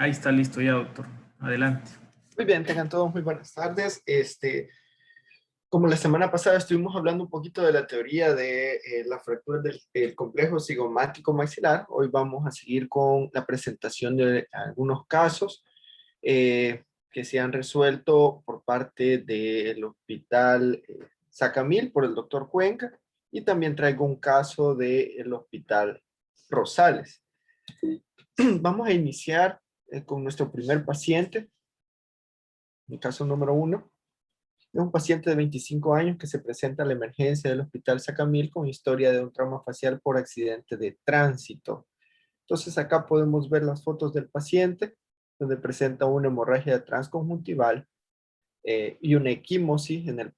Ahí está listo ya, doctor. Adelante. Muy bien, tengan todos muy buenas tardes. Como la semana pasada estuvimos hablando un poquito de la teoría de la fractura del complejo cigomático maxilar, hoy vamos a seguir con la presentación de algunos casos que se han resuelto por parte del Hospital Sacamil por el doctor Cuenca, y también traigo un caso del Hospital Rosales. Vamos a iniciar con nuestro primer paciente. El caso número 1 es un paciente de 25 años que se presenta a la emergencia del Hospital Sacamil con historia de un trauma facial por accidente de tránsito. Entonces acá podemos ver las fotos del paciente, donde presenta una hemorragia transconjuntival y una equimosis en el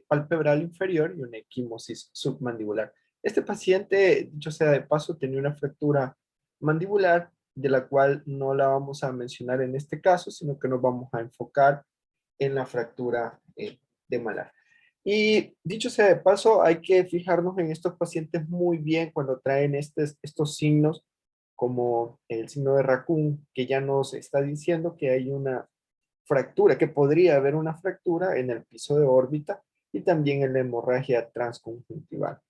palpebral inferior y una equimosis submandibular. Este paciente, dicho sea de paso, tenía una fractura mandibular, de la cual no la vamos a mencionar en este caso, sino que nos vamos a enfocar en la fractura de malar. Y dicho sea de paso, hay que fijarnos en estos pacientes muy bien cuando traen estos signos, como el signo de Raccoon, que ya nos está diciendo que hay una fractura, que podría haber una fractura en el piso de órbita y también en la hemorragia transconjuntival.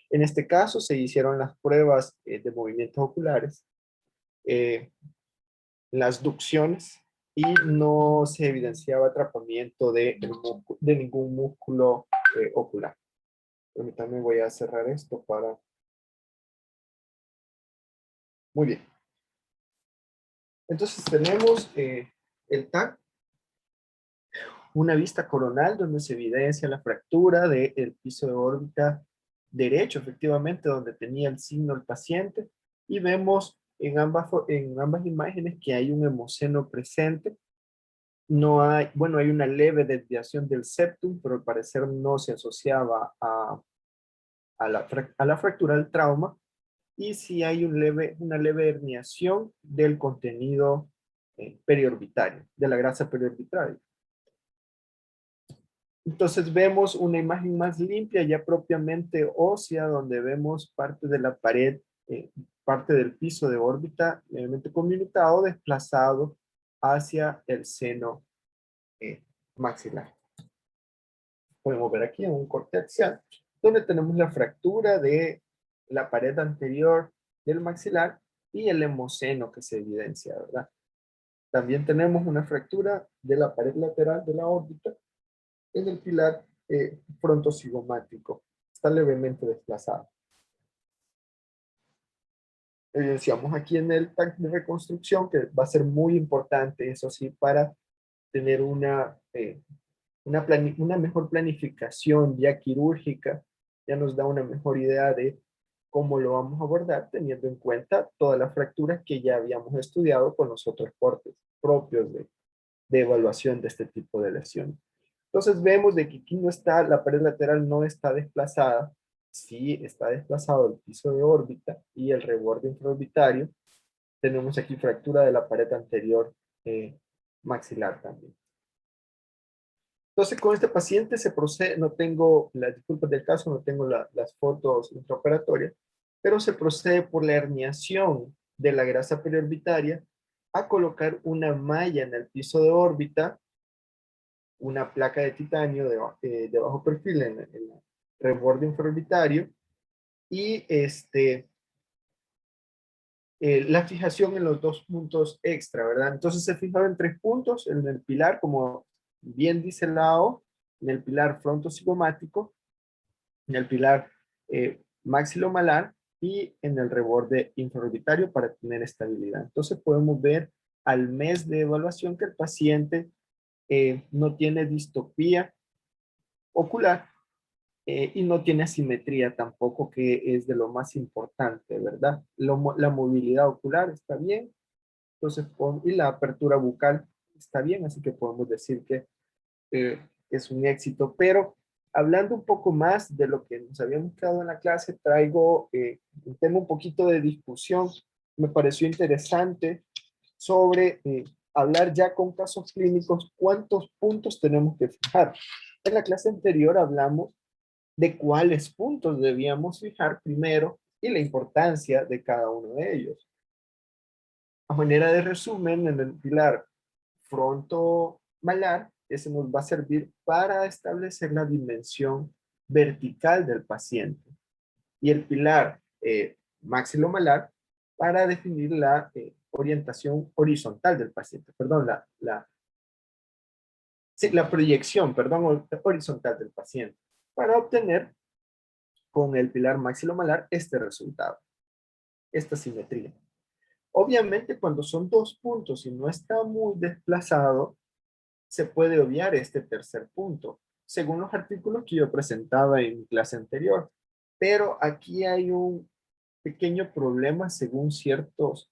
En este caso se hicieron las pruebas de movimientos oculares, las ducciones, y no se evidenciaba atrapamiento de ningún músculo ocular. Permítanme, voy a cerrar esto para... Muy bien. Entonces tenemos el TAC, una vista coronal donde se evidencia la fractura del piso de órbita derecho, efectivamente, donde tenía el signo el paciente, y vemos en ambas imágenes que hay un hemoceno presente. No hay, bueno, hay una leve desviación del septum, pero al parecer no se asociaba a la fractura del trauma, y sí hay una leve herniación del contenido periorbitario, de la grasa periorbitaria. Entonces vemos una imagen más limpia, ya propiamente ósea, donde vemos parte de la pared, parte del piso de órbita levemente conminutado, desplazado hacia el seno maxilar. Podemos ver aquí en un corte axial, donde tenemos la fractura de la pared anterior del maxilar y el hemoceno que se evidencia, ¿verdad? También tenemos una fractura de la pared lateral de la órbita en el pilar frontocigomático. Está levemente desplazado. Evidenciamos aquí en el TAC de reconstrucción, que va a ser muy importante, eso sí, para tener una mejor planificación ya quirúrgica. Ya nos da una mejor idea de cómo lo vamos a abordar, teniendo en cuenta todas las fracturas que ya habíamos estudiado con los otros cortes propios de evaluación de este tipo de lesiones. Entonces vemos de que aquí no está, la pared lateral no está desplazada, sí está desplazado el piso de órbita y el reborde infraorbitario. Tenemos aquí fractura de la pared anterior maxilar también. Entonces con este paciente se procede, no tengo las disculpas del caso, no tengo las fotos intraoperatorias, pero se procede por la herniación de la grasa periorbitaria a colocar una malla en el piso de órbita, una placa de titanio de bajo perfil en el reborde infraorbitario, y la fijación en los dos puntos extra, ¿verdad? Entonces se fijaba en 3 puntos, en el pilar, como bien dice el lado, en el pilar frontocigomático, en el pilar maxilomalar y en el reborde infraorbitario para tener estabilidad. Entonces podemos ver al mes de evaluación que el paciente no tiene distopía ocular y no tiene asimetría tampoco, que es de lo más importante, ¿verdad? La movilidad ocular está bien, entonces, y la apertura bucal está bien, así que podemos decir que es un éxito. Pero hablando un poco más de lo que nos habíamos quedado en la clase, traigo un tema un poquito de discusión. Me pareció interesante sobre hablar ya con casos clínicos, cuántos puntos tenemos que fijar. En la clase anterior hablamos de cuáles puntos debíamos fijar primero y la importancia de cada uno de ellos. A manera de resumen, en el pilar frontomalar, ese nos va a servir para establecer la dimensión vertical del paciente. Y el pilar maxilomalar para definir la orientación horizontal del paciente, perdón, la proyección, perdón, horizontal del paciente, para obtener con el pilar maxilomalar este resultado, esta simetría. Obviamente, cuando son dos puntos y no está muy desplazado, se puede obviar este tercer punto, según los artículos que yo presentaba en mi clase anterior. Pero aquí hay un pequeño problema según ciertos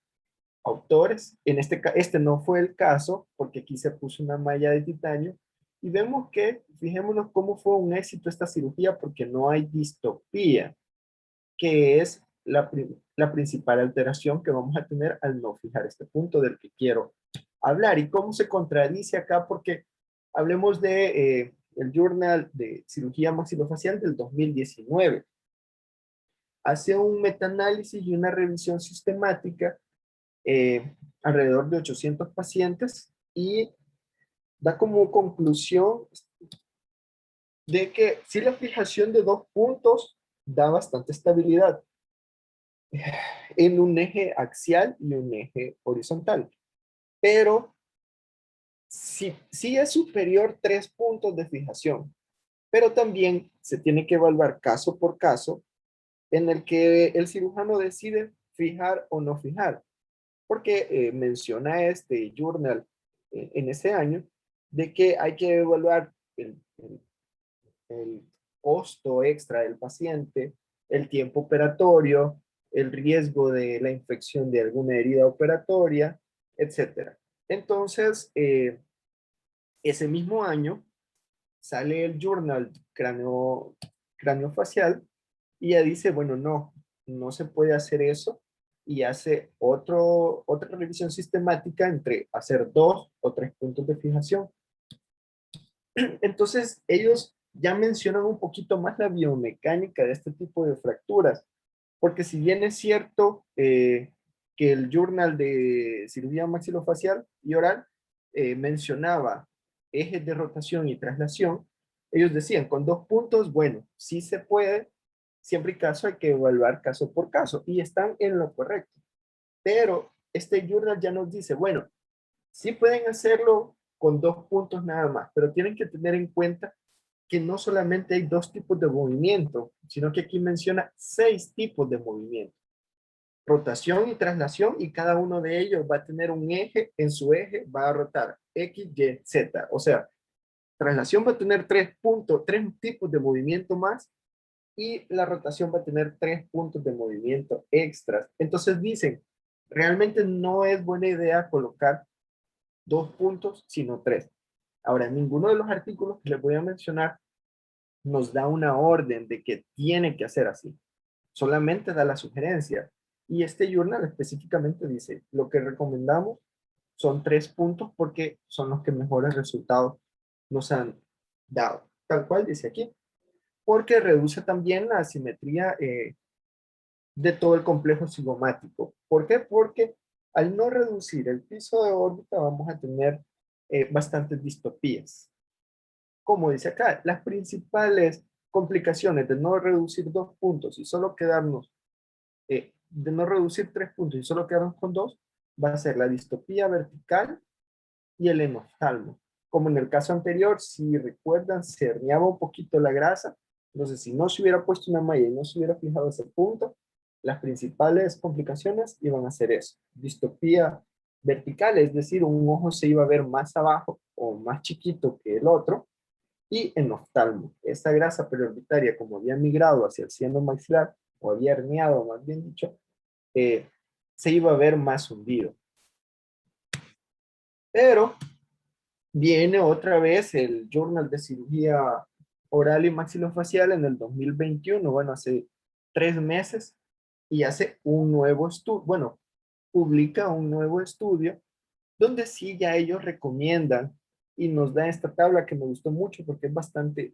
autores. Este no fue el caso, porque aquí se puso una malla de titanio. Y vemos que, fijémonos cómo fue un éxito esta cirugía, porque no hay distopía, que es la principal alteración que vamos a tener al no fijar este punto del que quiero hablar. ¿Y cómo se contradice acá? Porque hablemos de el Journal de Cirugía Maxilofacial del 2019. Hace un metaanálisis y una revisión sistemática alrededor de 800 pacientes y da como conclusión de que si la fijación de dos puntos da bastante estabilidad en un eje axial y un eje horizontal. Pero sí es superior 3 puntos de fijación, pero también se tiene que evaluar caso por caso en el que el cirujano decide fijar o no fijar, porque menciona este journal en ese año de que hay que evaluar el costo extra del paciente, el tiempo operatorio, el riesgo de la infección de alguna herida operatoria, etcétera. Entonces, ese mismo año sale el Journal Craneofacial y ya dice, bueno, no se puede hacer eso y hace otra revisión sistemática entre hacer 2 o 3 puntos de fijación. Entonces, ellos ya mencionan un poquito más la biomecánica de este tipo de fracturas, porque si bien es cierto que el Journal de Cirugía Maxilofacial y Oral mencionaba ejes de rotación y traslación, ellos decían, con 2 puntos, bueno, sí se puede, siempre y caso hay que evaluar caso por caso, y están en lo correcto. Pero este journal ya nos dice, bueno, sí pueden hacerlo con 2 puntos nada más, pero tienen que tener en cuenta que no solamente hay 2 tipos de movimiento, sino que aquí menciona 6 tipos de movimiento. Rotación y traslación, y cada uno de ellos va a tener un eje, en su eje va a rotar X, Y, Z. O sea, traslación va a tener 3 tipos de movimiento más, y la rotación va a tener 3 puntos de movimiento extras. Entonces dicen, realmente no es buena idea colocar 2 puntos, sino 3. Ahora, ninguno de los artículos que les voy a mencionar nos da una orden de que tiene que hacer así. Solamente da la sugerencia. Y este journal específicamente dice, lo que recomendamos son 3 puntos porque son los que mejores resultados nos han dado. Tal cual dice aquí. Porque reduce también la asimetría de todo el complejo cigomático. ¿Por qué? Porque al no reducir el piso de órbita vamos a tener bastantes distopías. Como dice acá, las principales complicaciones de no reducir 2 puntos y solo quedarnos, de no reducir 3 puntos y solo quedarnos con 2, va a ser la distopía vertical y el enoftalmo. Como en el caso anterior, si recuerdan, se herniaba un poquito la grasa, entonces si no se hubiera puesto una malla y no se hubiera fijado ese punto, las principales complicaciones iban a ser eso, distopía vertical, es decir, un ojo se iba a ver más abajo o más chiquito que el otro, y en oftalmo. Esta grasa periorbitaria, como había migrado hacia el seno maxilar, o había herniado, más bien dicho, se iba a ver más hundido. Pero viene otra vez el Journal de Cirugía Oral y Maxilofacial en el 2021, bueno, hace 3 meses, y hace un nuevo estudio, bueno, publica un nuevo estudio donde sí ya ellos recomiendan y nos da esta tabla que me gustó mucho porque es bastante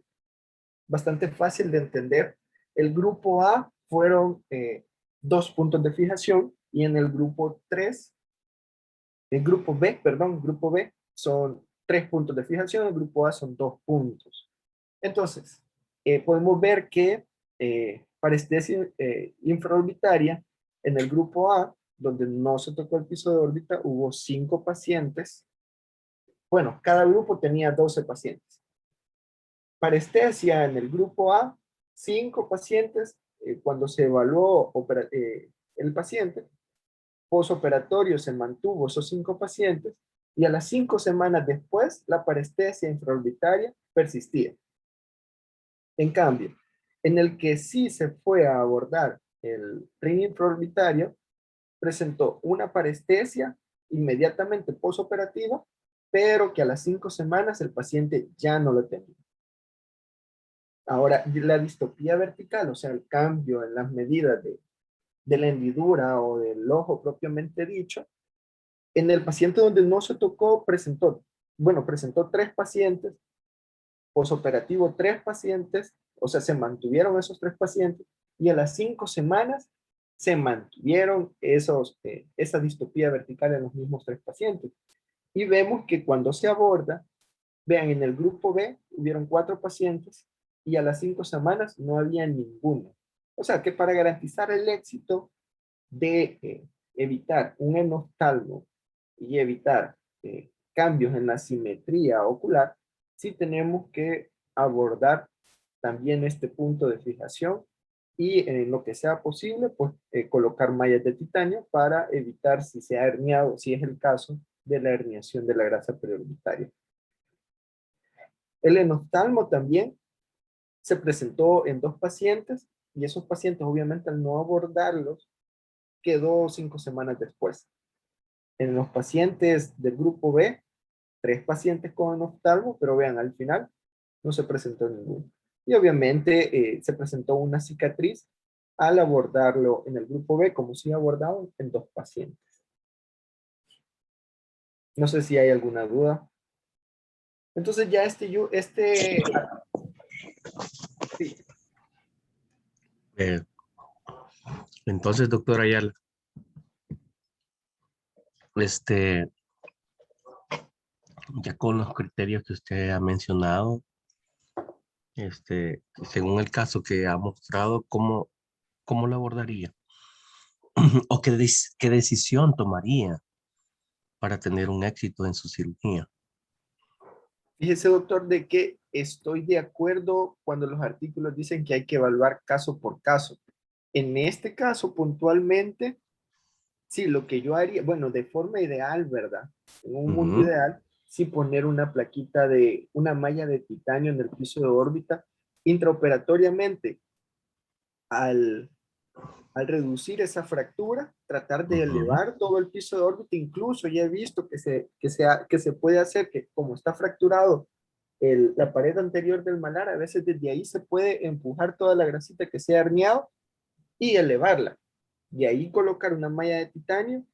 fácil de entender. El grupo A fueron 2 puntos de fijación y en el grupo 3 El grupo B, perdón, grupo B son 3 puntos de fijación, el grupo A son 2 puntos. Entonces, podemos ver que parestesia infraorbitaria en el grupo A, donde no se tocó el piso de órbita, hubo 5 pacientes. Bueno, cada grupo tenía 12 pacientes. Parestesia en el grupo A, 5 pacientes. Cuando se evaluó el paciente, posoperatorio se mantuvo esos 5 pacientes y a las 5 semanas después la parestesia infraorbitaria persistía. En cambio, en el que sí se fue a abordar el ring infraorbitario, presentó una parestesia inmediatamente posoperativa, pero que a las 5 semanas el paciente ya no lo tenía. Ahora, la distopía vertical, o sea, el cambio en las medidas de la hendidura o del ojo propiamente dicho, en el paciente donde no se tocó presentó 3 pacientes, posoperativo 3 pacientes, o sea, se mantuvieron esos 3 pacientes y a las 5 semanas se mantuvieron esa distopía vertical en los mismos 3 pacientes. Y vemos que cuando se aborda, vean, en el grupo B hubieron 4 pacientes y a las 5 semanas no había ninguno. O sea que para garantizar el éxito de evitar un enoftalmo y evitar cambios en la simetría ocular, sí tenemos que abordar también este punto de fijación y en lo que sea posible, pues colocar mallas de titanio para evitar si se ha herniado, si es el caso de la herniación de la grasa periorbitaria. El enoftalmo también se presentó en 2 pacientes y esos pacientes obviamente al no abordarlos quedó 5 semanas después. En los pacientes del grupo B, 3 pacientes con enoftalmo, pero vean, al final no se presentó ninguno. Y obviamente se presentó una cicatriz al abordarlo en el grupo B, como si abordado en 2 pacientes. No sé si hay alguna duda. Entonces ya sí. Eh, entonces, doctor Ayala, este, ya con los criterios que usted ha mencionado, según el caso que ha mostrado, ¿cómo lo abordaría? ¿O qué decisión tomaría para tener un éxito en su cirugía? Fíjese, doctor, de que estoy de acuerdo cuando los artículos dicen que hay que evaluar caso por caso. En este caso, puntualmente, sí, lo que yo haría, bueno, de forma ideal, ¿verdad? En un mundo Ujú. ideal, sí poner una plaquita de, una malla de titanio en el piso de órbita intraoperatoriamente al, al reducir esa fractura, tratar de Ujú. elevar todo el piso de órbita. Incluso ya he visto que se puede hacer que como está fracturado la pared anterior del malar, a veces desde ahí se puede empujar toda la grasita que se ha herniado y elevarla. Y ahí colocar una malla de titanio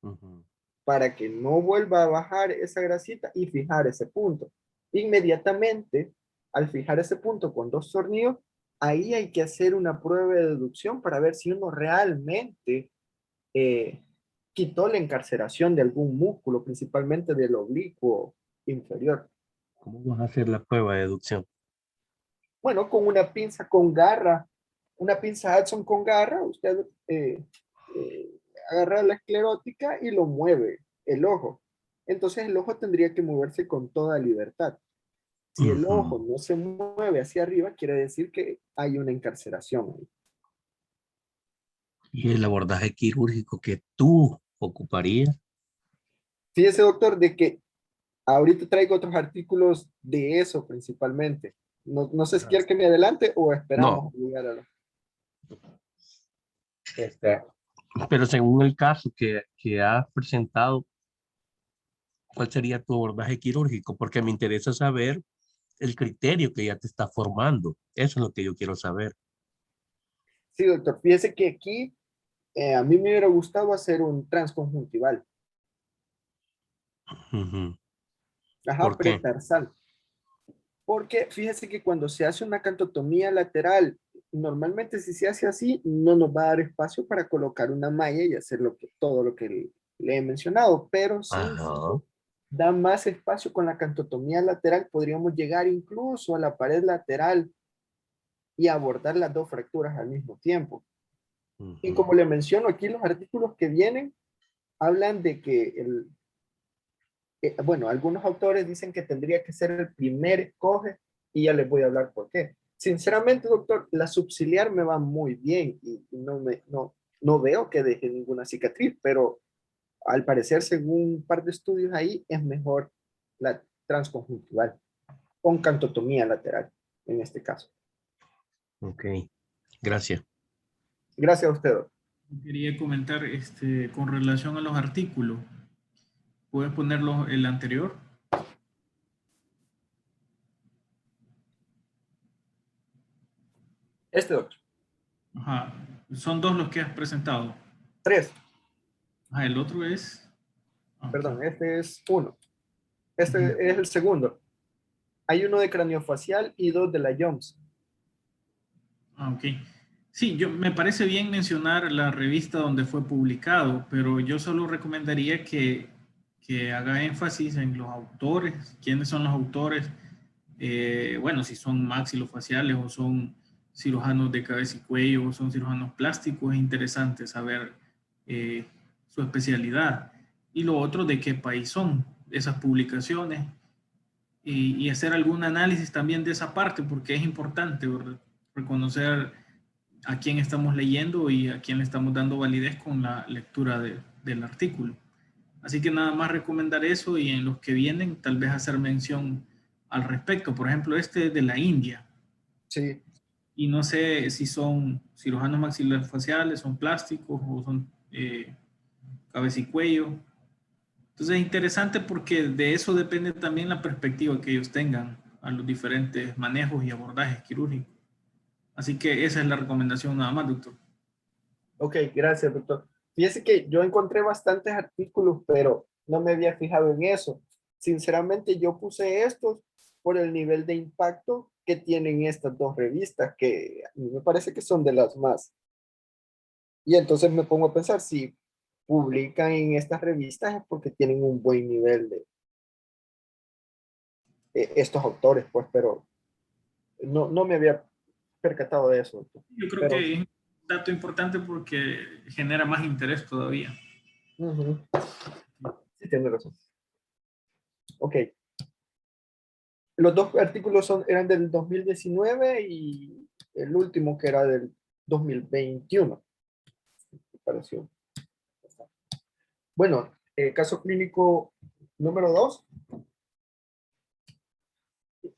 Ujú. para que no vuelva a bajar esa grasita y fijar ese punto. Inmediatamente, al fijar ese punto con 2 tornillos, ahí hay que hacer una prueba de deducción para ver si uno realmente eh, quitó la encarceración de algún músculo, principalmente del oblicuo inferior. ¿Cómo vas a hacer la prueba de deducción? Bueno, con una pinza con garra, una pinza Hudson con garra, usted eh, agarra la esclerótica y lo mueve el ojo. Entonces el ojo tendría que moverse con toda libertad. Si el ojo Ujú. no se mueve hacia arriba, quiere decir que hay una encarceración ahí. Y el abordaje quirúrgico que tú ocuparías. Fíjese, doctor, de que ahorita traigo otros artículos de eso principalmente. No sé si Ajá. quiere que me adelante o No, esperamos a llegar a lo. este, pero según el caso que has presentado, ¿cuál sería tu abordaje quirúrgico? Porque me interesa saber el criterio que ya te está formando. Eso es lo que yo quiero saber. Sí, doctor, fíjese que aquí a mí me hubiera gustado hacer un transconjuntival. Ujú. Ajá, ¿Por qué? pretarsal. Porque fíjese que cuando se hace una cantotomía lateral, normalmente si se hace así, no nos va a dar espacio para colocar una malla y hacer todo lo que le he mencionado, pero sí Ajá. da más espacio con la cantotomía lateral, podríamos llegar incluso a la pared lateral y abordar las dos fracturas al mismo tiempo. Y como Ujú. le menciono aquí, los artículos que vienen hablan de que bueno, algunos autores dicen que tendría que ser el primer coge y ya les voy a hablar por qué. Sinceramente, doctor, la subciliar me va muy bien y no veo que deje ninguna cicatriz, pero al parecer, según un par de estudios ahí, es mejor la transconjuntival con cantotomía lateral en este caso. Ok, gracias. Gracias a usted, doctor. Quería comentar con relación a los artículos. ¿Puedes ponerlo el anterior? Este doctor. Ajá. Son dos los que has presentado. Tres, Ajá, el otro es... Ok. perdón, este es uno. Este Ujú. es el segundo. Hay uno de craneofacial y dos de la Jones. Ah, ok. Sí, me parece bien mencionar la revista donde fue publicado, pero yo solo recomendaría que haga énfasis en los autores, quiénes son los autores, bueno, si son maxilofaciales o son cirujanos de cabeza y cuello o son cirujanos plásticos, es interesante saber eh, su especialidad. Y lo otro, de qué país son esas publicaciones y hacer algún análisis también de esa parte, porque es importante, ¿verdad? Reconocer a quién estamos leyendo y a quién le estamos dando validez con la lectura del artículo. Así que nada más recomendar eso y en los que vienen tal vez hacer mención al respecto. Por ejemplo, este de la India. Sí, Y no sé si son cirujanos maxilofaciales, son plásticos o son cabeza y cuello. Entonces es interesante porque de eso depende también la perspectiva que ellos tengan a los diferentes manejos y abordajes quirúrgicos. Así que esa es la recomendación nada más, doctor. ok, gracias, doctor. Fíjese que yo encontré bastantes artículos, pero no me había fijado en eso. Sinceramente, yo puse estos por el nivel de impacto que tienen estas dos revistas, que a mí me parece que son de las más. Y entonces me pongo a pensar, si publican en estas revistas es porque tienen un buen nivel de estos autores, pues, pero no me había percatado de eso, doctor. Yo creo Pero, que es un dato importante porque genera más interés todavía. ujú, sí, tiene razón. Ok. Los dos artículos eran del 2019 y el último que era del 2021. Me pareció. Bueno, caso clínico número 2.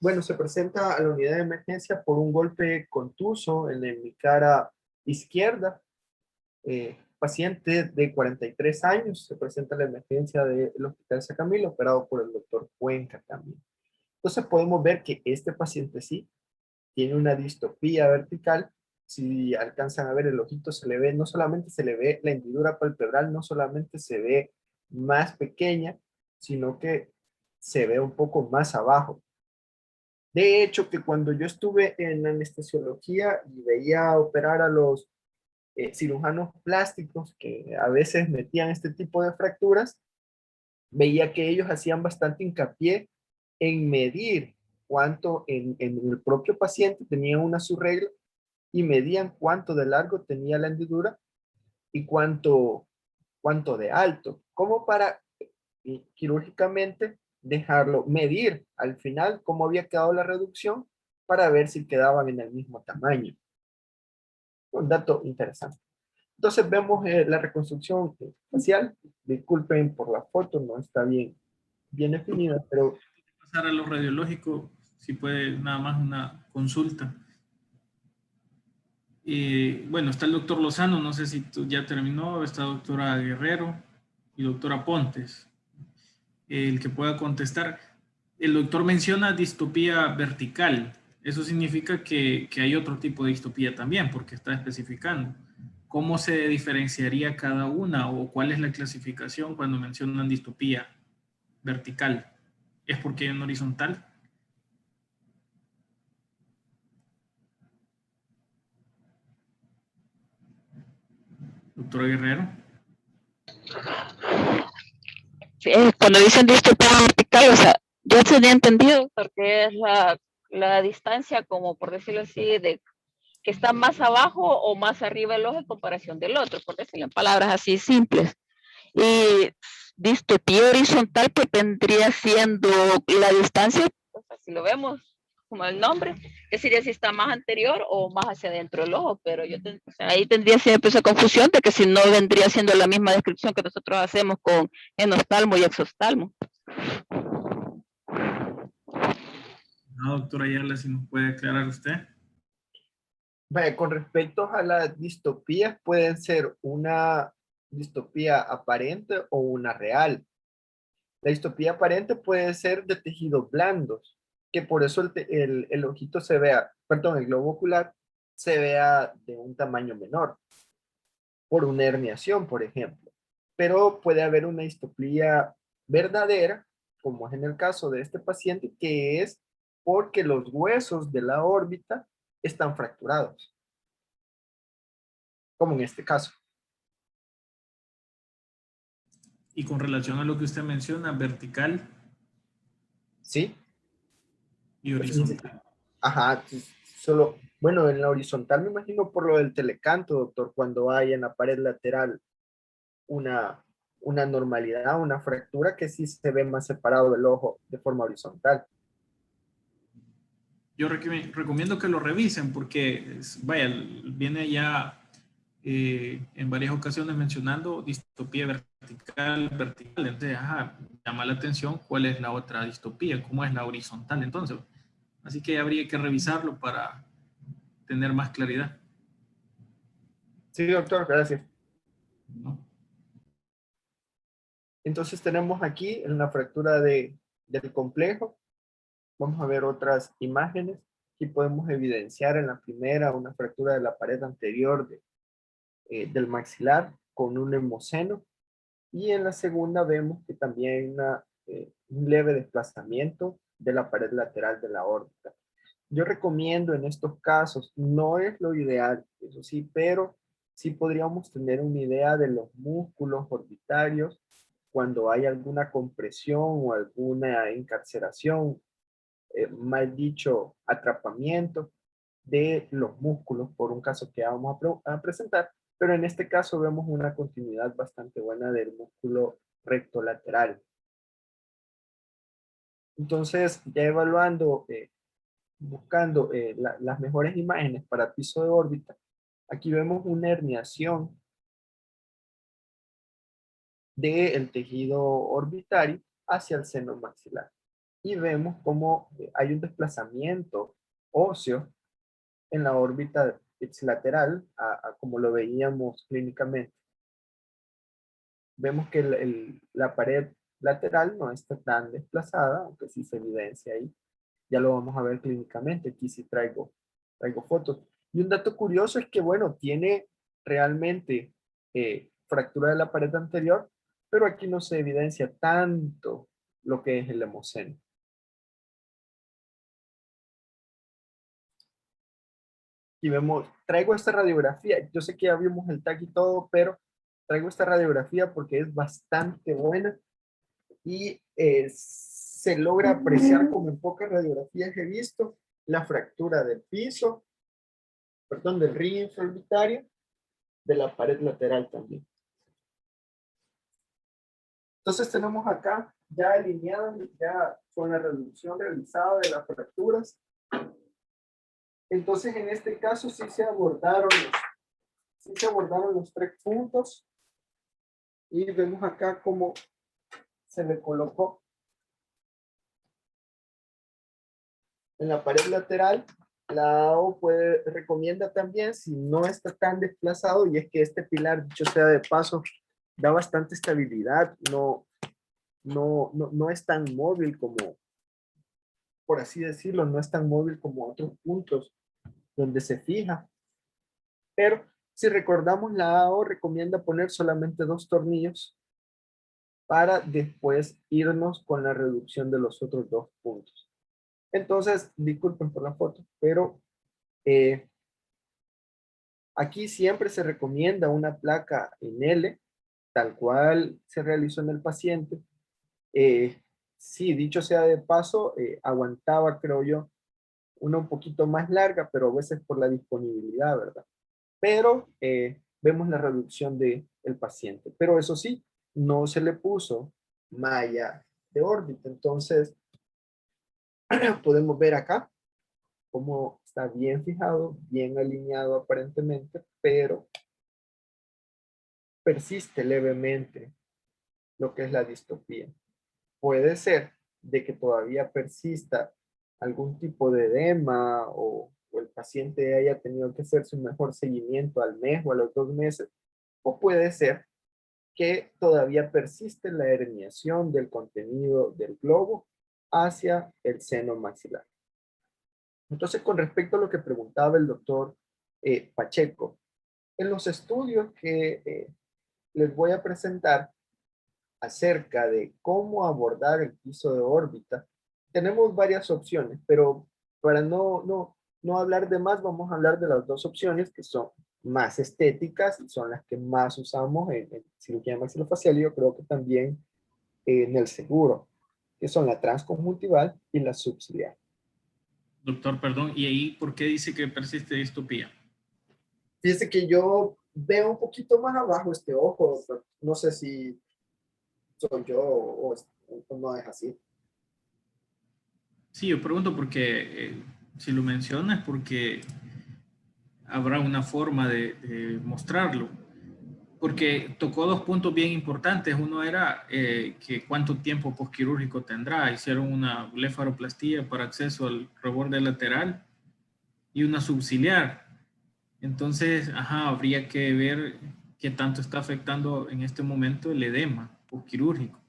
Bueno, se presenta a la unidad de emergencia por un golpe contuso en mi cara izquierda. Paciente de 43 años. Se presenta a la emergencia del Hospital San Camilo, operado por el doctor Cuenca también. Entonces podemos ver que este paciente sí tiene una distopía vertical. Si alcanzan a ver el ojito, se le ve, no solamente se le ve la hendidura palpebral, no solamente se ve más pequeña, sino que se ve un poco más abajo. De hecho, que cuando yo estuve en anestesiología y veía operar a los cirujanos plásticos que a veces metían este tipo de fracturas, veía que ellos hacían bastante hincapié en medir cuánto en el propio paciente tenía una subregla y medían cuánto de largo tenía la hendidura y cuánto de alto, como para quirúrgicamente dejarlo medir al final cómo había quedado la reducción para ver si quedaban en el mismo tamaño. Un dato interesante. Entonces vemos la reconstrucción facial. Disculpen por la foto, no está bien definida, pero Pasar a lo radiológico, si puede, nada más una consulta. Bueno, está el doctor Lozano, no sé si ya terminó, está doctora Guerrero y doctora Pontes. El que pueda contestar. El doctor menciona distopía vertical. Eso significa que hay otro tipo de distopía también, porque está especificando. ¿Cómo se diferenciaría cada una o cuál es la clasificación cuando mencionan distopía vertical? ¿Es porque hay en horizontal? Doctora Guerrero. Cuando dicen distopía vertical, o sea, yo tenía entendido porque es la distancia, como por decirlo así, de que está más abajo o más arriba el ojo en comparación del otro, por decirlo en palabras así simples. Y distopía horizontal pues vendría siendo la distancia, pues, si lo vemos como el nombre, que sería si está más anterior o más hacia adentro del ojo, pero o sea, ahí tendría siempre esa confusión de que si no vendría siendo la misma descripción que nosotros hacemos con enostalmo y exostalmo. Doctora Ayala, si nos puede aclarar usted. Vaya, con respecto a las distopías, pueden ser una distopía aparente o una real. La distopía aparente puede ser de tejidos blandos, que por eso el ojito se vea, perdón, el globo ocular se vea de un tamaño menor, por una herniación, por ejemplo. Pero puede haber una distopía verdadera, como es en el caso de este paciente, que es porque los huesos de la órbita están fracturados, como en este caso. Y con relación a lo que usted menciona, vertical ¿Sí? y horizontal. Ajá, solo, bueno, en la horizontal me imagino por lo del telecanto, doctor, cuando hay en la pared lateral una, una normalidad, una fractura que sí se ve más separado del ojo de forma horizontal. Yo recomiendo que lo revisen porque, vaya, viene ya en varias ocasiones mencionando distopía vertical. Entonces, ajá, llama la atención cuál es la otra distopía, cómo es la horizontal. Entonces, así que habría que revisarlo para tener más claridad, Sí, doctor, gracias. ¿no? Entonces tenemos aquí en la fractura del complejo. Vamos a ver otras imágenes. Aquí podemos evidenciar en la primera una fractura de la pared anterior del maxilar con un hemoceno. Y en la segunda vemos que también un leve desplazamiento de la pared lateral de la órbita. Yo recomiendo en estos casos, no es lo ideal, eso sí, pero sí podríamos tener una idea de los músculos orbitarios cuando hay alguna compresión o alguna encarceración, mal dicho, atrapamiento de los músculos por un caso que vamos a presentar, pero en este caso vemos una continuidad bastante buena del músculo recto lateral. Entonces, ya evaluando, buscando las mejores imágenes para piso de órbita, aquí vemos una herniación del tejido orbitario hacia el seno maxilar. Y vemos cómo hay un desplazamiento óseo en la órbita ipsilateral, como lo veíamos clínicamente. Vemos que la pared lateral no está tan desplazada, aunque sí se evidencia ahí. Ya lo vamos a ver clínicamente. Aquí sí traigo fotos. Y un dato curioso es que, bueno, tiene realmente fractura de la pared anterior, pero aquí no se evidencia tanto lo que es el hemoceno. Y vemos, traigo esta radiografía. Yo sé que ya vimos el TAC y todo, pero traigo esta radiografía porque es bastante buena y se logra apreciar, como en pocas radiografías he visto, la fractura del piso, perdón, del ring infraorbitario, de la pared lateral también. Entonces tenemos acá ya alineadas, ya con la reducción realizada de las fracturas. Entonces en este caso sí se abordaron los 3 puntos y vemos acá cómo se le colocó en la pared lateral. La AO recomienda también, si no está tan desplazado, y es que este pilar, dicho sea de paso, da bastante estabilidad, no es tan móvil como, por así decirlo, no es tan móvil como otros puntos donde se fija. Pero si recordamos, la AO recomienda poner solamente 2 tornillos para después irnos con la reducción de los otros 2 puntos. Entonces, disculpen por la foto, pero aquí siempre se recomienda una placa en L, tal cual se realizó en el paciente. Sí, dicho sea de paso, aguantaba, creo yo, una un poquito más larga, pero a veces por la disponibilidad, ¿verdad? Pero vemos la reducción del paciente. Pero eso sí, no se le puso malla de órbita. Entonces, podemos ver acá cómo está bien fijado, bien alineado aparentemente, pero persiste levemente lo que es la distopía. Puede ser de que todavía persista algún tipo de edema o el paciente haya tenido que hacerse un mejor seguimiento al mes o a los 2 meses, o puede ser que todavía persiste la herniación del contenido del globo hacia el seno maxilar. Entonces, con respecto a lo que preguntaba el doctor Pacheco, en los estudios que les voy a presentar acerca de cómo abordar el piso de órbita, tenemos varias opciones, pero para no hablar de más, vamos a hablar de las 2 opciones que son más estéticas y son las que más usamos en cirugía maxilofacial y yo creo que también en el seguro, que son la transconjuntival y la subciliar. Doctor, perdón, ¿y ahí por qué dice que persiste distopía? Fíjese que yo veo un poquito más abajo este ojo, no sé si soy yo o no es así. Sí, yo pregunto porque si lo mencionas, porque habrá una forma de mostrarlo. Porque tocó 2 puntos bien importantes. Uno era que cuánto tiempo posquirúrgico tendrá. Hicieron una blefaroplastía para acceso al reborde lateral y una subciliar. Entonces, habría que ver qué tanto está afectando en este momento el edema posquirúrgico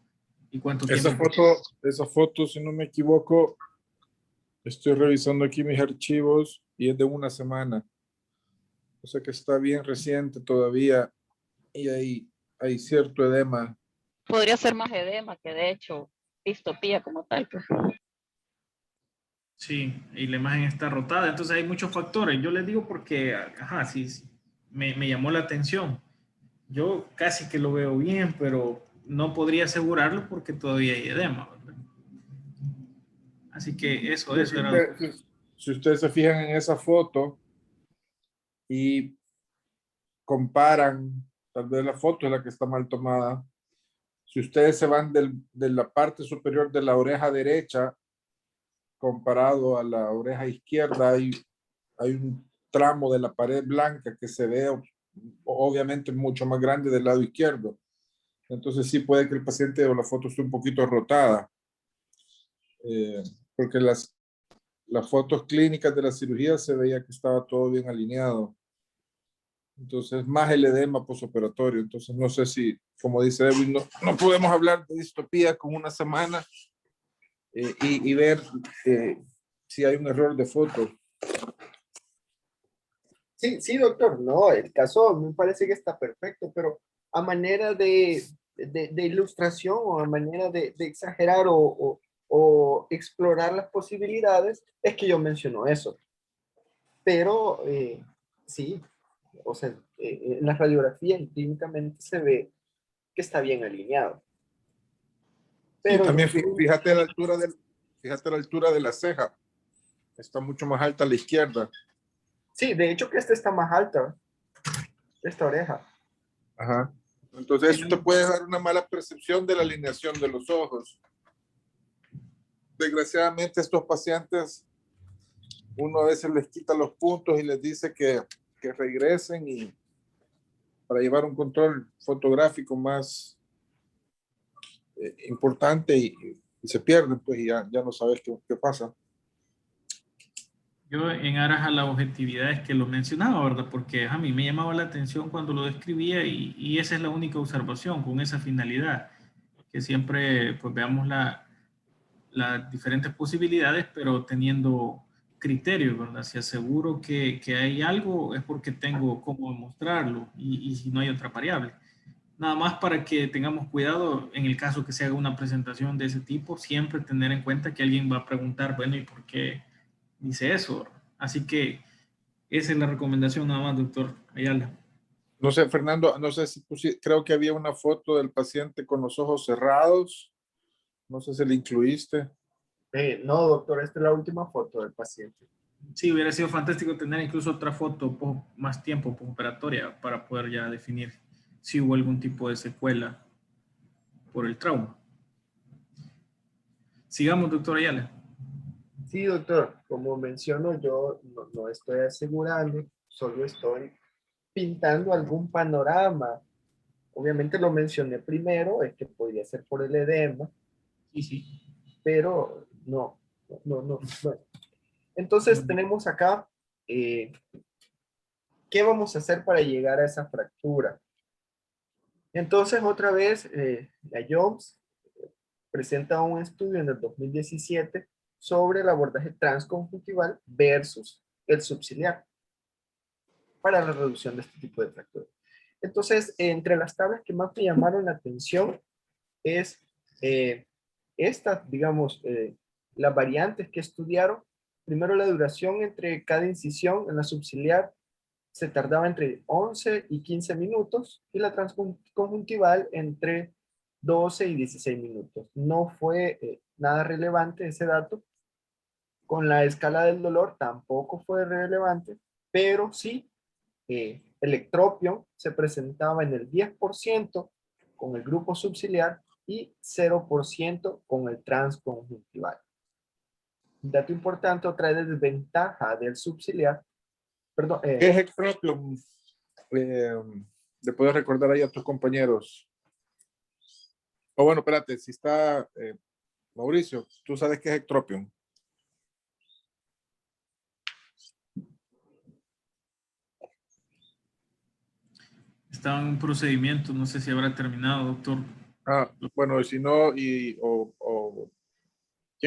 y cuánto tiempo. Esa foto, si no me equivoco, estoy revisando aquí mis archivos y es de 1 semana. O sea que está bien reciente todavía y hay cierto edema. Podría ser más edema que de hecho distopía como tal. Pues. Sí, y la imagen está rotada, entonces hay muchos factores. Yo les digo porque, sí, me llamó la atención. Yo casi que lo veo bien, pero no podría asegurarlo porque todavía hay edema, ¿verdad? Así que eso era. Si ustedes se fijan en esa foto y comparan, tal vez la foto es la que está mal tomada. Si ustedes se van de la parte superior de la oreja derecha comparado a la oreja izquierda, hay un tramo de la pared blanca que se ve obviamente mucho más grande del lado izquierdo. Entonces sí puede que el paciente o la foto esté un poquito rotada. Porque las fotos clínicas de la cirugía se veía que estaba todo bien alineado. Entonces, más el edema postoperatorio. Entonces, no sé si, como dice Edwin, no podemos hablar de distopía con 1 semana y ver si hay un error de foto. Sí, doctor, no, el caso me parece que está perfecto, pero a manera de ilustración o a manera de exagerar o explorar las posibilidades, es que yo menciono eso. Pero sí, o sea, en la radiografía y clínicamente se ve que está bien alineado. Pero sí, también fíjate la altura de la ceja. Está mucho más alta a la izquierda. Sí, de hecho que esta está más alta. Esta oreja. Ajá. Entonces eso te puede dar una mala percepción de la alineación de los ojos. Desgraciadamente estos pacientes, uno a veces les quita los puntos y les dice que regresen y para llevar un control fotográfico más importante y se pierden, pues y ya no sabes qué pasa. Yo en aras a la objetividad es que lo mencionaba, ¿verdad? Porque a mí me llamaba la atención cuando lo describía y esa es la única observación con esa finalidad, que siempre pues veamos las diferentes posibilidades, pero teniendo criterios, ¿verdad? Si aseguro que hay algo es porque tengo cómo demostrarlo y si no hay otra variable. Nada más para que tengamos cuidado en el caso que se haga una presentación de ese tipo, siempre tener en cuenta que alguien va a preguntar, bueno, ¿y por qué dice eso? Así que esa es la recomendación nada más, doctor Ayala. No sé, Fernando, no sé si creo que había una foto del paciente con los ojos cerrados. No sé si le incluiste. No, doctor, esta es la última foto del paciente. Sí, hubiera sido fantástico tener incluso otra foto más tiempo postoperatoria para poder ya definir si hubo algún tipo de secuela por el trauma. Sigamos, doctor Ayala. Sí, doctor, como menciono, yo no estoy asegurando, solo estoy pintando algún panorama. Obviamente lo mencioné primero, es que podría ser por el edema, Sí, sí. pero no. Bueno. Entonces tenemos acá, ¿qué vamos a hacer para llegar a esa fractura? Entonces otra vez, la Jones presenta un estudio en el 2017 sobre el abordaje transconjuntival versus el subciliar para la reducción de este tipo de fracturas. Entonces, entre las tablas que más me llamaron la atención es estas, digamos, las variantes que estudiaron. Primero, la duración entre cada incisión en la subciliar se tardaba entre 11 y 15 minutos y la transconjuntival entre 12 y 16 minutos. No fue nada relevante ese dato. Con la escala del dolor tampoco fue relevante, pero sí, el ectropio se presentaba en el 10% con el grupo subciliar y 0% con el transconjuntival. Un dato importante, otra desventaja del subciliar, perdón. ¿Qué es ectropium? Le puedes recordar ahí a tus compañeros. O bueno, espérate, si está Mauricio, ¿tú sabes qué es ectropium? Estaba en un procedimiento, no sé si habrá terminado, doctor. Ah, bueno, si no, ¿quién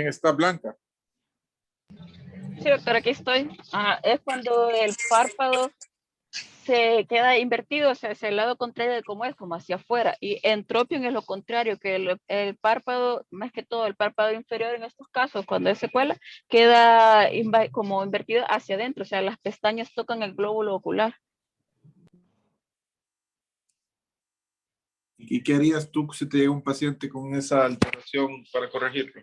está? Blanca. Sí, doctor, aquí estoy. Es cuando el párpado se queda invertido, o sea, es el lado contrario de cómo es, como hacia afuera. Y entropium es lo contrario, que el párpado, más que todo el párpado inferior en estos casos, cuando es secuela, queda como invertido hacia adentro, o sea, las pestañas tocan el glóbulo ocular. ¿Y qué harías tú si te llega un paciente con esa alteración para corregirlo?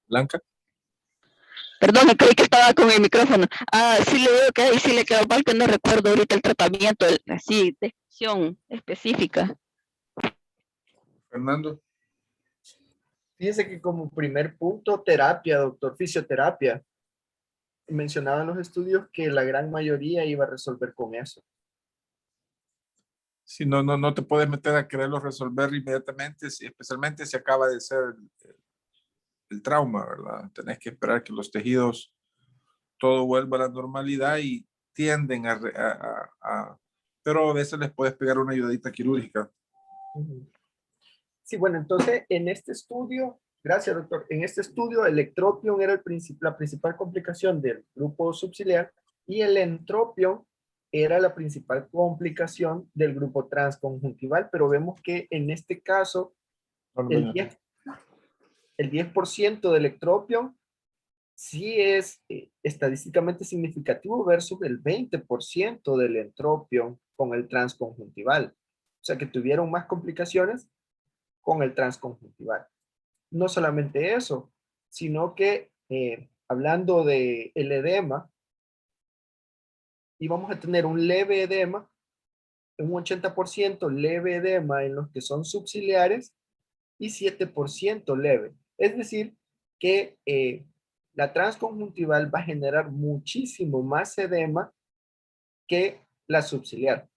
Blanca. Perdón, creí que estaba con el micrófono. Sí le digo que ahí sí le quedó mal, que no recuerdo ahorita el tratamiento, así, descripción específica. Fernando. Fíjense que como primer punto, terapia, doctor, fisioterapia. Mencionaban los estudios que la gran mayoría iba a resolver con eso. Si no te puedes meter a quererlo resolver inmediatamente, especialmente si acaba de ser el trauma, ¿verdad? Tenés que esperar que los tejidos todo vuelva a la normalidad y tienden pero a veces les puedes pegar una ayudadita quirúrgica. Sí, bueno, entonces en este estudio, gracias doctor, en este estudio el ectropion era la principal complicación del grupo subciliar y el entropion era la principal complicación del grupo transconjuntival, pero vemos que en este caso el 10% del ectropion sí es estadísticamente significativo versus el 20% del entropion con el transconjuntival. O sea que tuvieron más complicaciones con el transconjuntival. No solamente eso, sino que hablando de el edema, íbamos a tener un leve edema, un 80% leve edema en los que son subciliares y 7% leve. Es decir, que la transconjuntival va a generar muchísimo más edema que la subciliar.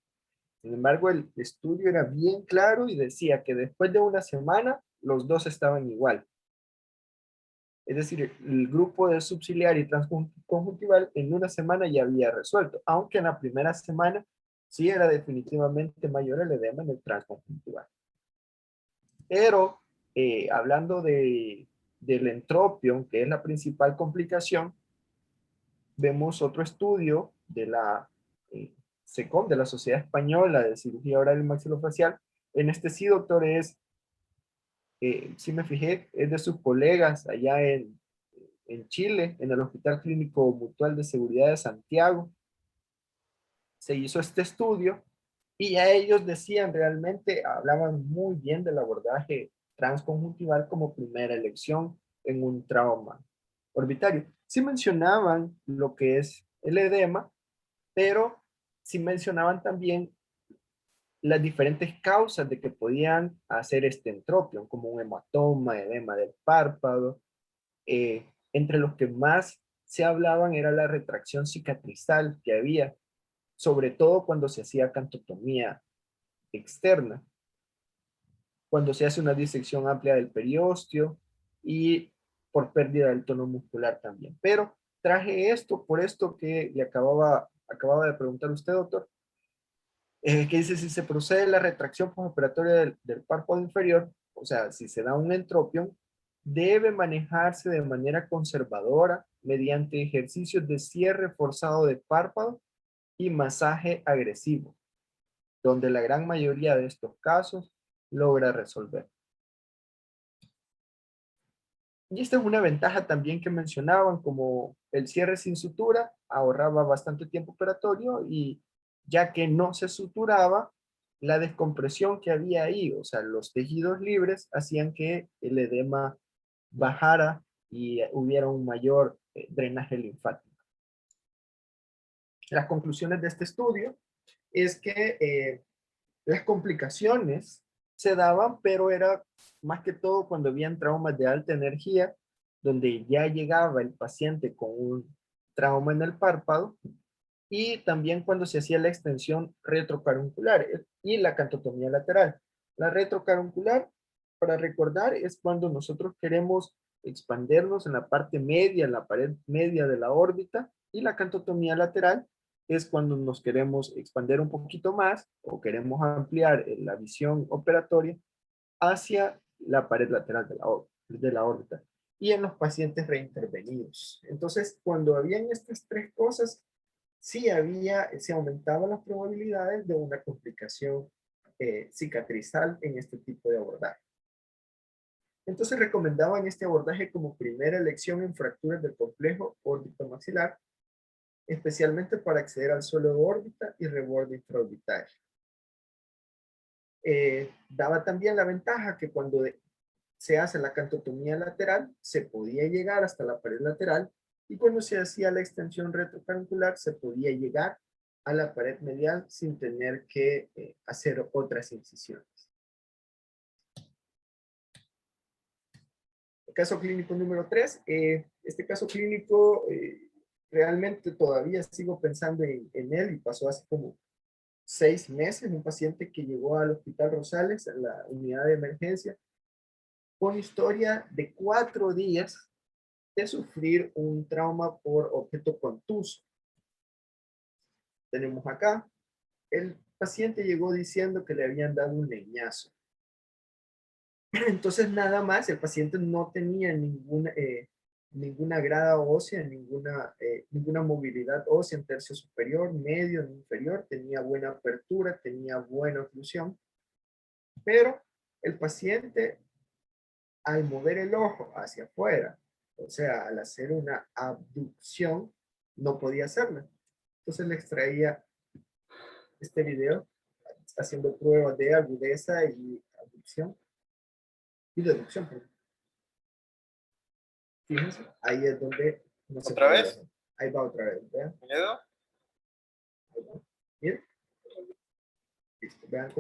Sin embargo, el estudio era bien claro y decía que después de una semana los dos estaban igual. Es decir, el grupo de subciliar y transconjuntival en una semana ya había resuelto, aunque en la primera semana sí era definitivamente mayor el edema en el transconjuntival. Pero hablando del entropion, que es la principal complicación, vemos otro estudio de la SECOM, de la Sociedad Española de Cirugía Oral y Maxilofacial, en este sí, doctor, es, sí me fijé, es de sus colegas allá en Chile, en el Hospital Clínico Mutual de Seguridad de Santiago. Se hizo este estudio y a ellos decían realmente, hablaban muy bien del abordaje transconjuntival como primera elección en un trauma orbitario. Sí mencionaban lo que es el edema, pero sí mencionaban también las diferentes causas de que podían hacer este entropión, como un hematoma, edema del párpado. Entre los que más se hablaban era la retracción cicatrizal que había, sobre todo cuando se hacía cantotomía externa, cuando se hace una disección amplia del periósteo y por pérdida del tono muscular también. Pero traje esto por esto que le acababa de preguntar usted, doctor, que dice si se procede la retracción postoperatoria del párpado inferior, o sea, si se da un entropión, debe manejarse de manera conservadora mediante ejercicios de cierre forzado de párpado y masaje agresivo, donde la gran mayoría de estos casos logra resolver. Y esta es una ventaja también que mencionaban, como el cierre sin sutura ahorraba bastante tiempo operatorio y ya que no se suturaba, la descompresión que había ahí, o sea, los tejidos libres, hacían que el edema bajara y hubiera un mayor drenaje linfático. Las conclusiones de este estudio es que las complicaciones se daban, pero era más que todo cuando habían traumas de alta energía, donde ya llegaba el paciente con un trauma en el párpado, y también cuando se hacía la extensión retrocaruncular y la cantotomía lateral. La retrocaruncular, para recordar, es cuando nosotros queremos expandernos en la parte media, en la pared media de la órbita, y la cantotomía lateral es cuando nos queremos expandir un poquito más o queremos ampliar la visión operatoria hacia la pared lateral de la órbita y en los pacientes reintervenidos. Entonces, cuando habían estas tres cosas, sí se aumentaban las probabilidades de una complicación cicatrizal en este tipo de abordaje. Entonces recomendaban este abordaje como primera elección en fracturas del complejo órbito-maxilar, especialmente para acceder al suelo de órbita y reborde intraorbitario. Daba también la ventaja que cuando se hace la cantotomía lateral, se podía llegar hasta la pared lateral, y cuando se hacía la extensión retrocaruncular, se podía llegar a la pared medial sin tener que hacer otras incisiones. El caso clínico número 3. Este caso clínico realmente todavía sigo pensando en él, y pasó hace como 6 meses. Un paciente que llegó al Hospital Rosales, a la unidad de emergencia, con historia de 4 días de sufrir un trauma por objeto contuso. Tenemos acá, el paciente llegó diciendo que le habían dado un leñazo. Entonces nada más, el paciente no tenía ninguna grada ósea, ninguna movilidad ósea en tercio superior, medio ni inferior, tenía buena apertura, tenía buena oclusión, pero el paciente, al mover el ojo hacia afuera, o sea, al hacer una abducción, no podía hacerla. Entonces le extraía este video haciendo pruebas de agudeza y abducción y deducción. Fíjense, ahí es donde no se ¿Otra puede vez? ver. Ahí va otra vez, vean. ¿Miedo? Ahí va. Bien. Listo. Vean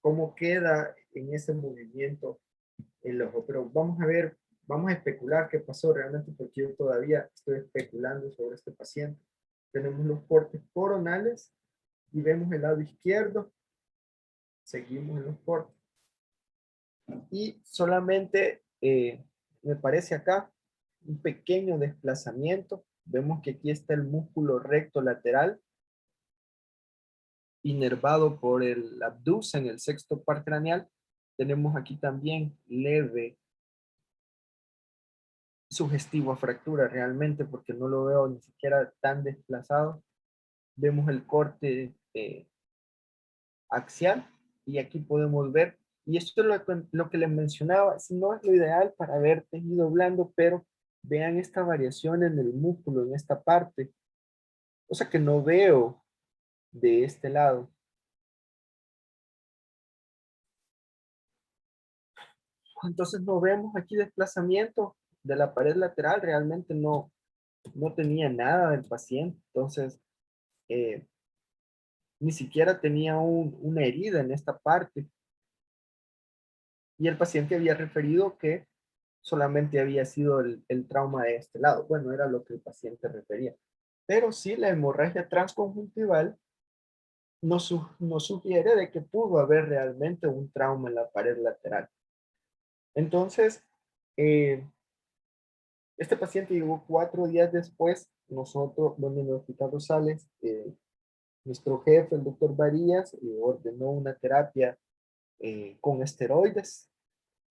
cómo queda en ese movimiento el ojo. Pero vamos a ver, vamos a especular qué pasó realmente, porque yo todavía estoy especulando sobre este paciente. Tenemos los cortes coronales y vemos el lado izquierdo. Seguimos en los cortes. Y solamente me parece acá un pequeño desplazamiento. Vemos que aquí está el músculo recto lateral, inervado por el abducens en el sexto par craneal. Tenemos aquí también leve sugestivo a fractura realmente, porque no lo veo ni siquiera tan desplazado. Vemos el corte axial y aquí podemos ver, y esto es lo que les mencionaba, si no es lo ideal para ver tejido blando, pero vean esta variación en el músculo, en esta parte, cosa que no veo de este lado. Entonces no vemos aquí desplazamiento de la pared lateral, realmente no tenía nada del paciente, entonces ni siquiera tenía una herida en esta parte. Y el paciente había referido que solamente había sido el trauma de este lado. Bueno, era lo que el paciente refería. Pero sí, la hemorragia transconjuntival nos sugiere de que pudo haber realmente un trauma en la pared lateral. Entonces, este paciente llegó 4 días después. Nosotros, donde en el Hospital Rosales, nuestro jefe, el doctor Varías, ordenó una terapia con esteroides.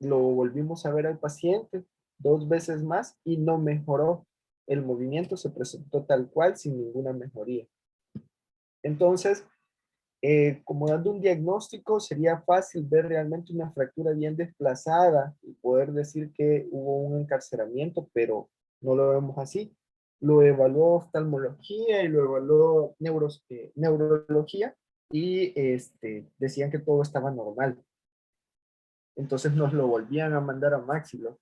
Lo volvimos a ver al paciente 2 veces más y no mejoró. El movimiento se presentó tal cual sin ninguna mejoría. Entonces, como dando un diagnóstico, sería fácil ver realmente una fractura bien desplazada y poder decir que hubo un encarcelamiento, pero no lo vemos así. Lo evaluó oftalmología y lo evaluó neurología y decían que todo estaba normal. Entonces nos lo volvían a mandar a Maxilo.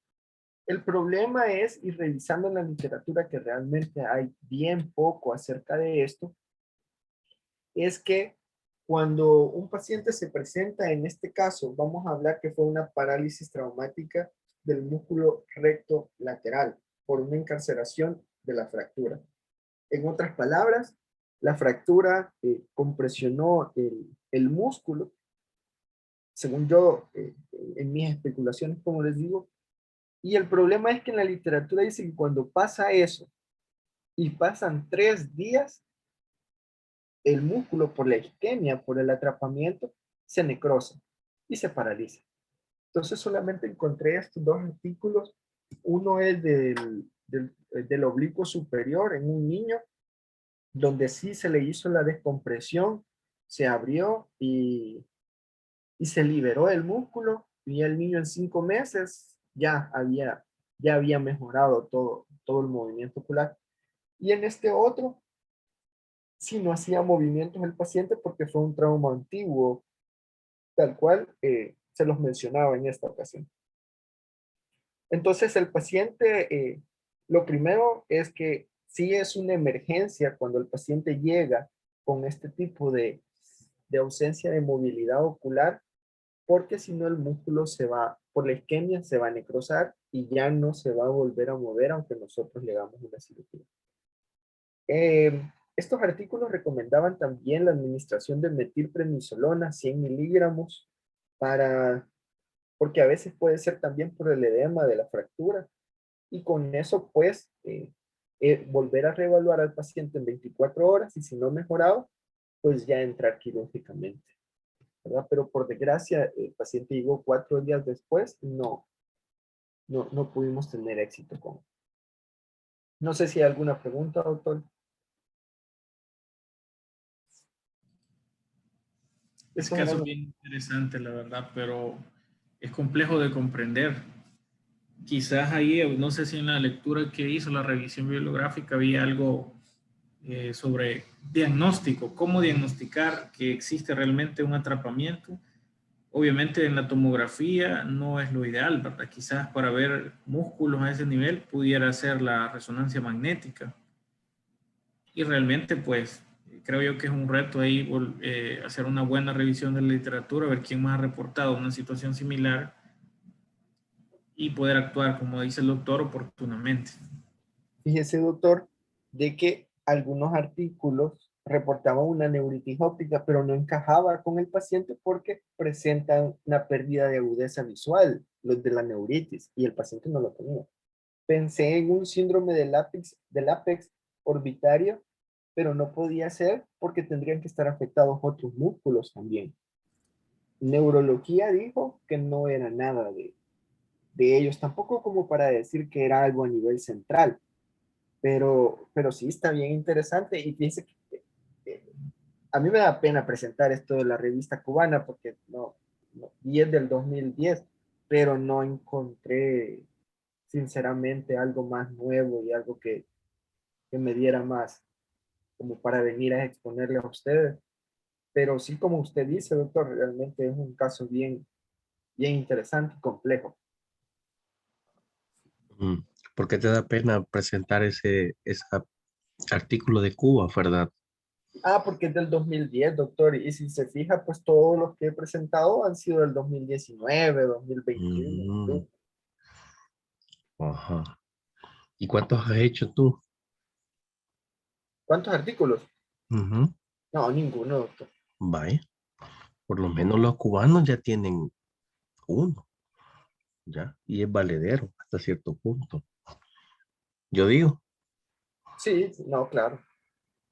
El problema es, y revisando la literatura que realmente hay bien poco acerca de esto, es que cuando un paciente se presenta, en este caso, vamos a hablar que fue una parálisis traumática del músculo recto lateral por una encarceración de la fractura. En otras palabras, la fractura compresionó el músculo, según yo, en mis especulaciones, como les digo, y el problema es que en la literatura dice que cuando pasa eso y pasan 3 días, el músculo por la isquemia, por el atrapamiento, se necrosa y se paraliza. Entonces solamente encontré estos 2 artículos. Uno es del oblicuo superior en un niño, donde sí se le hizo la descompresión, se abrió y se liberó el músculo, y el niño en 5 meses ya había mejorado todo el movimiento ocular. Y en este otro, sí no hacía movimientos el paciente porque fue un trauma antiguo, tal cual se los mencionaba en esta ocasión. Entonces el paciente, lo primero es que sí es una emergencia cuando el paciente llega con este tipo de ausencia de movilidad ocular, porque si no el músculo se va, por la isquemia se va a necrosar y ya no se va a volver a mover aunque nosotros le hagamos una cirugía. Estos artículos recomendaban también la administración de metilprednisolona 100 miligramos porque a veces puede ser también por el edema de la fractura, y con eso pues volver a reevaluar al paciente en 24 horas y si no mejorado, pues ya entrar quirúrgicamente, ¿verdad? Pero por desgracia el paciente llegó 4 días después y no pudimos tener éxito con. No sé si hay alguna pregunta, doctor. Ese caso es bien interesante, la verdad, pero es complejo de comprender. Quizás ahí, no sé si en la lectura que hizo, la revisión bibliográfica, había algo sobre diagnóstico, cómo diagnosticar que existe realmente un atrapamiento. Obviamente en la tomografía no es lo ideal, ¿verdad? Quizás para ver músculos a ese nivel pudiera ser la resonancia magnética. Y realmente, pues, creo yo que es un reto ahí hacer una buena revisión de la literatura, ver quién más ha reportado una situación similar y poder actuar, como dice el doctor, oportunamente. Fíjese, doctor, de que algunos artículos reportaban una neuritis óptica, pero no encajaba con el paciente porque presentan una pérdida de agudeza visual, los de la neuritis, y el paciente no lo tenía. Pensé en un síndrome del ápex orbitario, pero no podía ser porque tendrían que estar afectados otros músculos también. Neurología dijo que no era nada de ellos, tampoco como para decir que era algo a nivel central, pero sí está bien interesante. Y fíjense que a mí me da pena presentar esto de la revista cubana porque y es del 2010, pero no encontré sinceramente algo más nuevo y algo que me diera más como para venir a exponerle a ustedes. Pero sí, como usted dice, doctor, realmente es un caso bien interesante y complejo. Mm, ¿por qué te da pena presentar ese artículo de Cuba, verdad? Ah, porque es del 2010, doctor, y si se fija, pues todos los que he presentado han sido del 2019, 2021. Mm, ¿Sí? ajá. ¿Y cuántos has hecho tú? ¿Cuántos artículos? Ujú. No, ninguno, doctor. Vaya, por lo menos los cubanos ya tienen uno, ¿ya? Y es valedero hasta cierto punto. Yo digo, Sí, no, claro.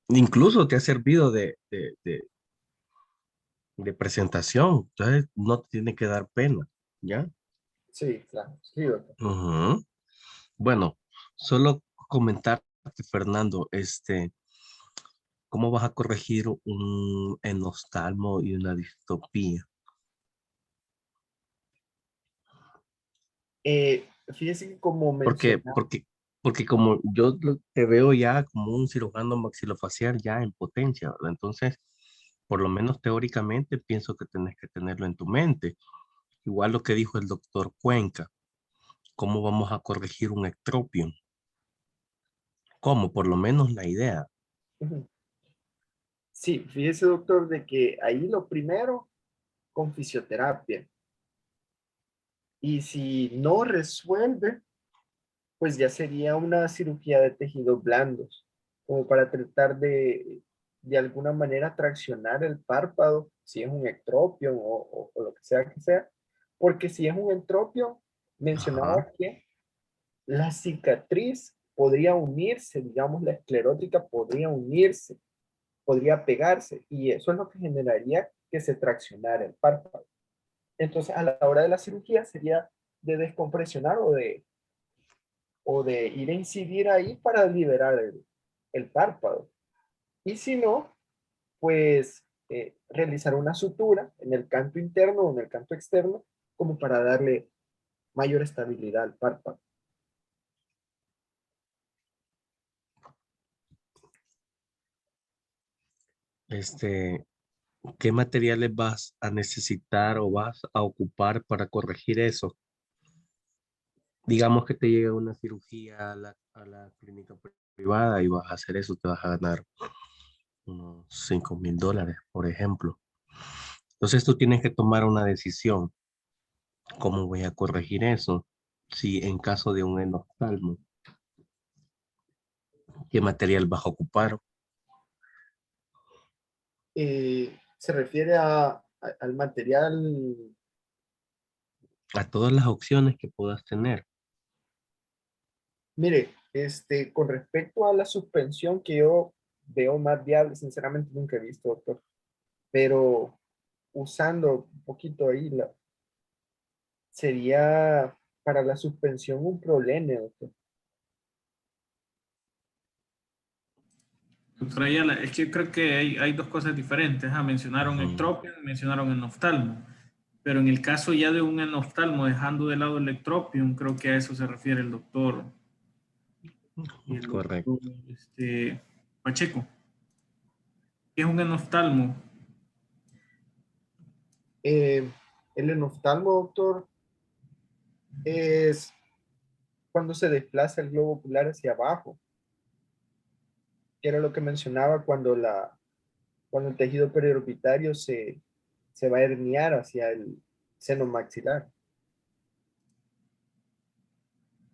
incluso te ha servido de presentación, entonces no te tiene que dar pena, ¿ya? Sí, claro. Sí, doctor. Ujú. Bueno, solo comentarte, Fernando, ¿cómo vas a corregir un enostalmo y una distopía? Fíjese que como Porque, mencionaba, porque, porque como te veo ya como un cirujano maxilofacial ya en potencia, ¿verdad? Entonces, por lo menos teóricamente, pienso que tenés que tenerlo en tu mente. Igual lo que dijo el doctor Cuenca, ¿cómo vamos a corregir un ectropio? ¿Cómo? Por lo menos la idea. ujú, sí, fíjese, doctor, de que ahí lo primero con fisioterapia. Y si no resuelve, pues ya sería una cirugía de tejidos blandos, como para tratar de alguna manera traccionar el párpado, si es un ectropio o lo que sea, porque si es un ectropio, Ajá, mencionaba que la cicatriz podría unirse, digamos, la esclerótica podría unirse, podría pegarse, y eso es lo que generaría que se traccionara el párpado. Entonces, a la hora de la cirugía sería de descompresionar o de ir a incidir ahí para liberar el párpado. Y si no, pues realizar una sutura en el canto interno o en el canto externo como para darle mayor estabilidad al párpado. este, ¿qué materiales vas a necesitar o vas a ocupar para corregir eso? Digamos que te llega una cirugía a la clínica privada y vas a hacer eso, te vas a ganar unos $5,000, por ejemplo. Entonces tú tienes que tomar una decisión. ¿Cómo voy a corregir eso? Si en caso de un enoftalmo, ¿qué material vas a ocupar? Se refiere al material, A todas las opciones que puedas tener. mire, con respecto a la suspensión que yo veo más viable, sinceramente nunca he visto, doctor, pero usando un poquito ahí, sería para la suspensión un problema, doctor. Doctora Ayala, es que yo creo que hay dos cosas diferentes. Mencionaron Ujú. ectropio, mencionaron enoftalmo. Pero en el caso ya de un enoftalmo, dejando de lado el ectropium, creo que a eso se refiere el doctor, Correcto. Pacheco. ¿Qué es un enoftalmo? Eh, el enoftalmo, doctor, es cuando se desplaza el globo ocular hacia abajo, que era lo que mencionaba cuando el tejido periorbitario se va a herniar hacia el seno maxilar.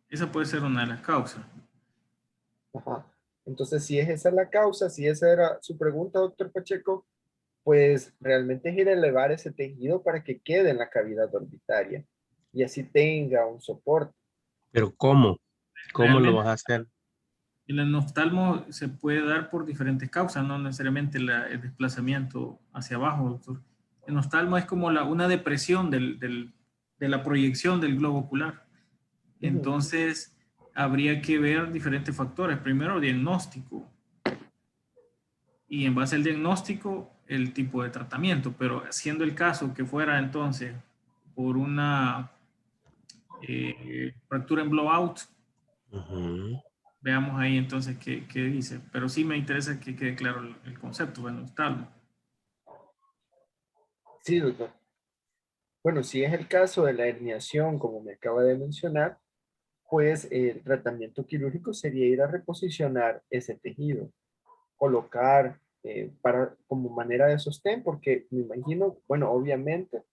Esa puede ser una de las causas. Ajá. Entonces, si es esa la causa, si esa era su pregunta, doctor Pacheco, pues realmente es ir a elevar ese tejido para que quede en la cavidad orbitaria y así tenga un soporte. Pero ¿cómo? ¿Cómo lo Realmente vas a hacer? el enoftalmo se puede dar por diferentes causas, no necesariamente el desplazamiento hacia abajo, doctor. El enoftalmo es como una depresión de la proyección del globo ocular. Ujú. Entonces, habría que ver diferentes factores. Primero, diagnóstico. y en base al diagnóstico el tipo de tratamiento, pero siendo el caso que fuera entonces por una fractura en blowout, veamos ahí entonces qué dice, pero sí me interesa que quede claro el concepto, bueno, oftalmo. Sí, doctor. Bueno, si es el caso de la herniación, como me acaba de mencionar, pues el tratamiento quirúrgico sería ir a reposicionar ese tejido, colocar como manera de sostén, porque me imagino, bueno, obviamente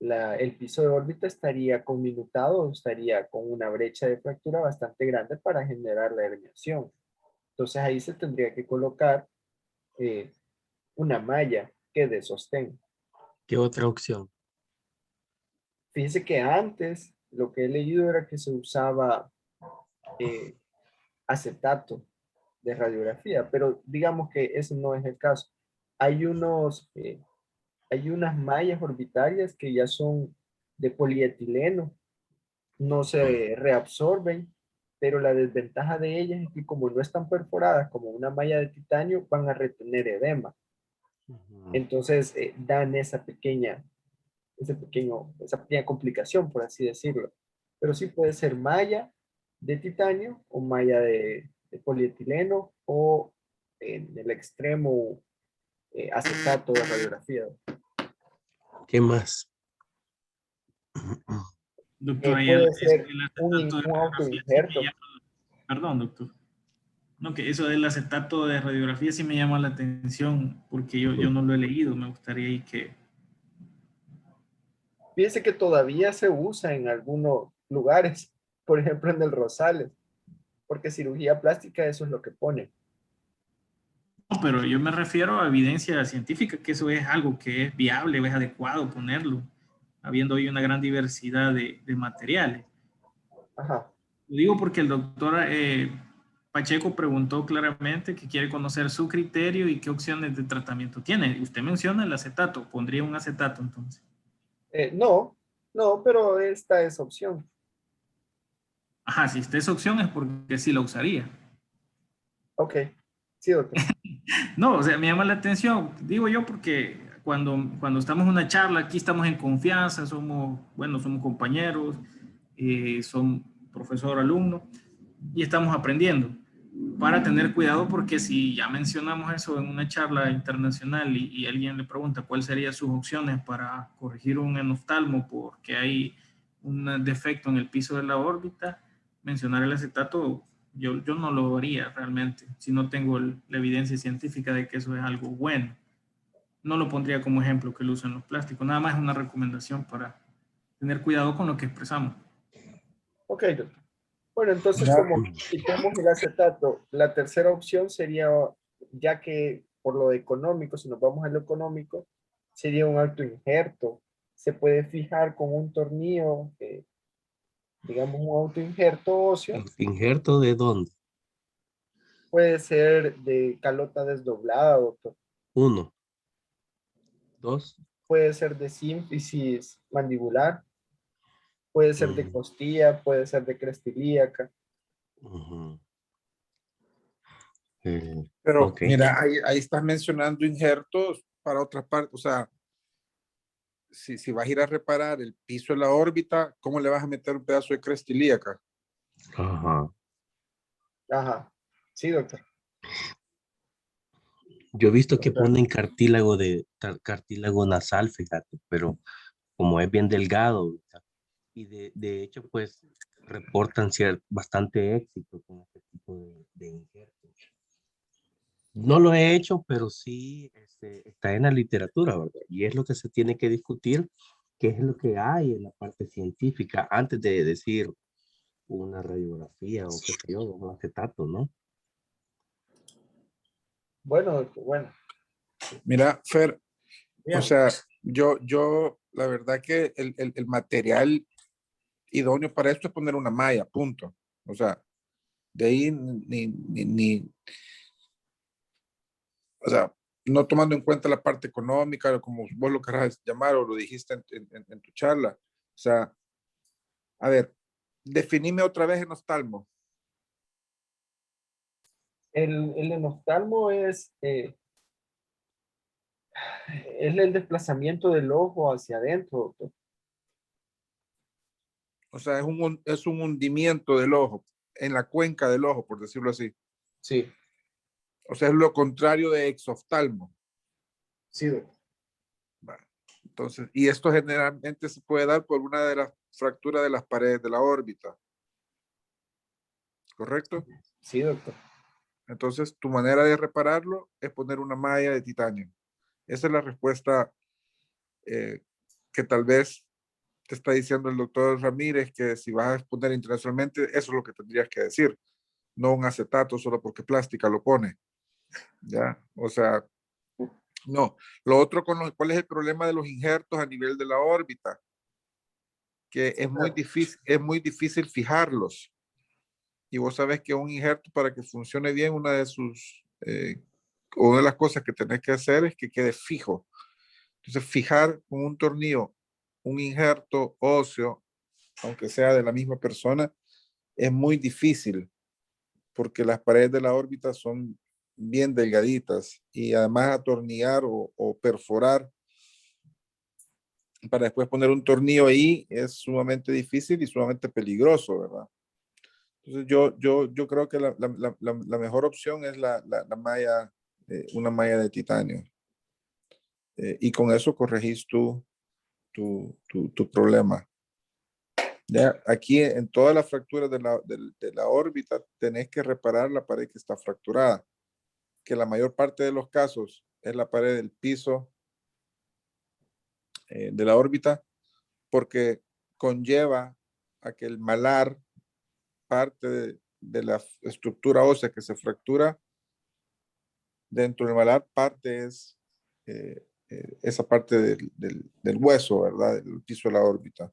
el piso de órbita estaría conminutado, estaría con una brecha de fractura bastante grande para generar la herniación. Entonces ahí se tendría que colocar eh, una malla que dé sostén. ¿Qué otra opción? Fíjense que antes lo que he leído era que se usaba eh, acetato de radiografía, pero digamos que ese no es el caso. Hay hay unas mallas orbitarias que ya son de polietileno, no se reabsorben, pero la desventaja de ellas es que como no están perforadas como una malla de titanio, van a retener edema. Entonces dan esa pequeña complicación, por así decirlo. Pero sí puede ser malla de titanio o malla de polietileno o en el extremo acetato de radiografía. ¿Qué más? Doctor, ahí Puede eso ser del acetato de un radiografía sí me autoinjerto. llama, perdón, doctor. No, que eso del acetato de radiografía sí me llama la atención porque yo no lo he leído, me gustaría ahí que... Fíjense que todavía se usa en algunos lugares, por ejemplo en el Rosales, porque cirugía plástica eso es lo que pone. No, pero yo me refiero a evidencia científica, que eso es algo que es viable, es adecuado ponerlo, habiendo hoy una gran diversidad de materiales. Ajá. Lo digo porque el doctor Pacheco preguntó claramente que quiere conocer su criterio y qué opciones de tratamiento tiene. Usted menciona el acetato, pondría un acetato entonces. No, no, pero esta es opción. Ajá, si esta es opción es porque sí la usaría. Ok, sí, doctor. No, o sea, me llama la atención, digo yo, porque cuando estamos en una charla, aquí estamos en confianza, somos, bueno, somos compañeros, son profesor, alumno, y estamos aprendiendo. Para tener cuidado, porque si ya mencionamos eso en una charla internacional y alguien le pregunta cuáles serían sus opciones para corregir un enoftalmo porque hay un defecto en el piso de la órbita, mencionar el acetato yo no lo haría realmente si no tengo la evidencia científica de que eso es algo bueno. No lo pondría como ejemplo que lo usan los plásticos. Nada más es una recomendación para tener cuidado con lo que expresamos. Ok, doctor. Bueno, entonces Mira, como quitemos el acetato, la tercera opción sería, ya que por lo económico, si nos vamos a lo económico, sería un autoinjerto. Se puede fijar con un tornillo, digamos un autoinjerto óseo, ¿Injerto de dónde? puede ser de calota desdoblada, doctor. Uno, dos. Puede ser de sínfisis mandibular, puede ser de Mm, costilla, puede ser de cresta ilíaca. ujú. Eh, pero ok. mira, ahí estás mencionando injertos para otras partes. O sea, si vas a ir a reparar el piso de la órbita, ¿cómo le vas a meter un pedazo de cresta ilíaca? Ajá. Ajá, sí, doctor. Yo he visto O que sea, ponen cartílago nasal, fíjate, pero como es bien delgado, ¿verdad? Y de hecho, pues reportan bastante éxito con este tipo de injertos. No lo he hecho, pero sí está en la literatura, ¿verdad? Y es lo que se tiene que discutir, qué es lo que hay en la parte científica antes de decir una radiografía o qué sé yo, un acetato, ¿no? bueno, doctor, bueno, Mira, Fer, o bien. sea, la verdad que el material idóneo para esto es poner una malla, punto. O sea, de ahí o sea, no tomando en cuenta la parte económica, como vos lo querrás llamar o lo dijiste en tu charla. O sea, a ver, definime otra vez en oftalmo. El enoftalmo es Es el desplazamiento del ojo hacia adentro, doctor. O sea, es un hundimiento del ojo, en la cuenca del ojo, por decirlo así. Sí, O sea, es lo contrario de exoftalmo. sí, doctor. Vale. Entonces, y esto generalmente se puede dar por una de las fracturas de las paredes de la órbita. ¿Correcto? Sí, doctor. Entonces, tu manera de repararlo es poner una malla de titanio. Esa es la respuesta que tal vez te está diciendo el doctor Ramírez, que si vas a exponer internacionalmente, eso es lo que tendrías que decir. No un acetato solo porque plástica lo pone. ¿Ya? O sea, no. Lo otro, ¿cuál es el problema de los injertos a nivel de la órbita? Que es muy difícil fijarlos. Y vos sabes que un injerto, para que funcione bien, una de las cosas que tenés que hacer es que quede fijo. Entonces, fijar con un tornillo un injerto óseo, aunque sea de la misma persona, es muy difícil porque las paredes de la órbita son bien delgaditas y además atornillar o perforar para después poner un tornillo ahí es sumamente difícil y sumamente peligroso, ¿verdad? Entonces yo creo que la mejor opción es la malla, una malla de titanio. Y con eso corregís tu problema. Ya, aquí en todas las fracturas de la órbita tenés que reparar la pared que está fracturada, que la mayor parte de los casos es la pared del piso de la órbita, porque conlleva a que el malar, parte de la estructura ósea que se fractura, dentro del malar parte es esa parte del hueso, ¿verdad? Del piso de la órbita.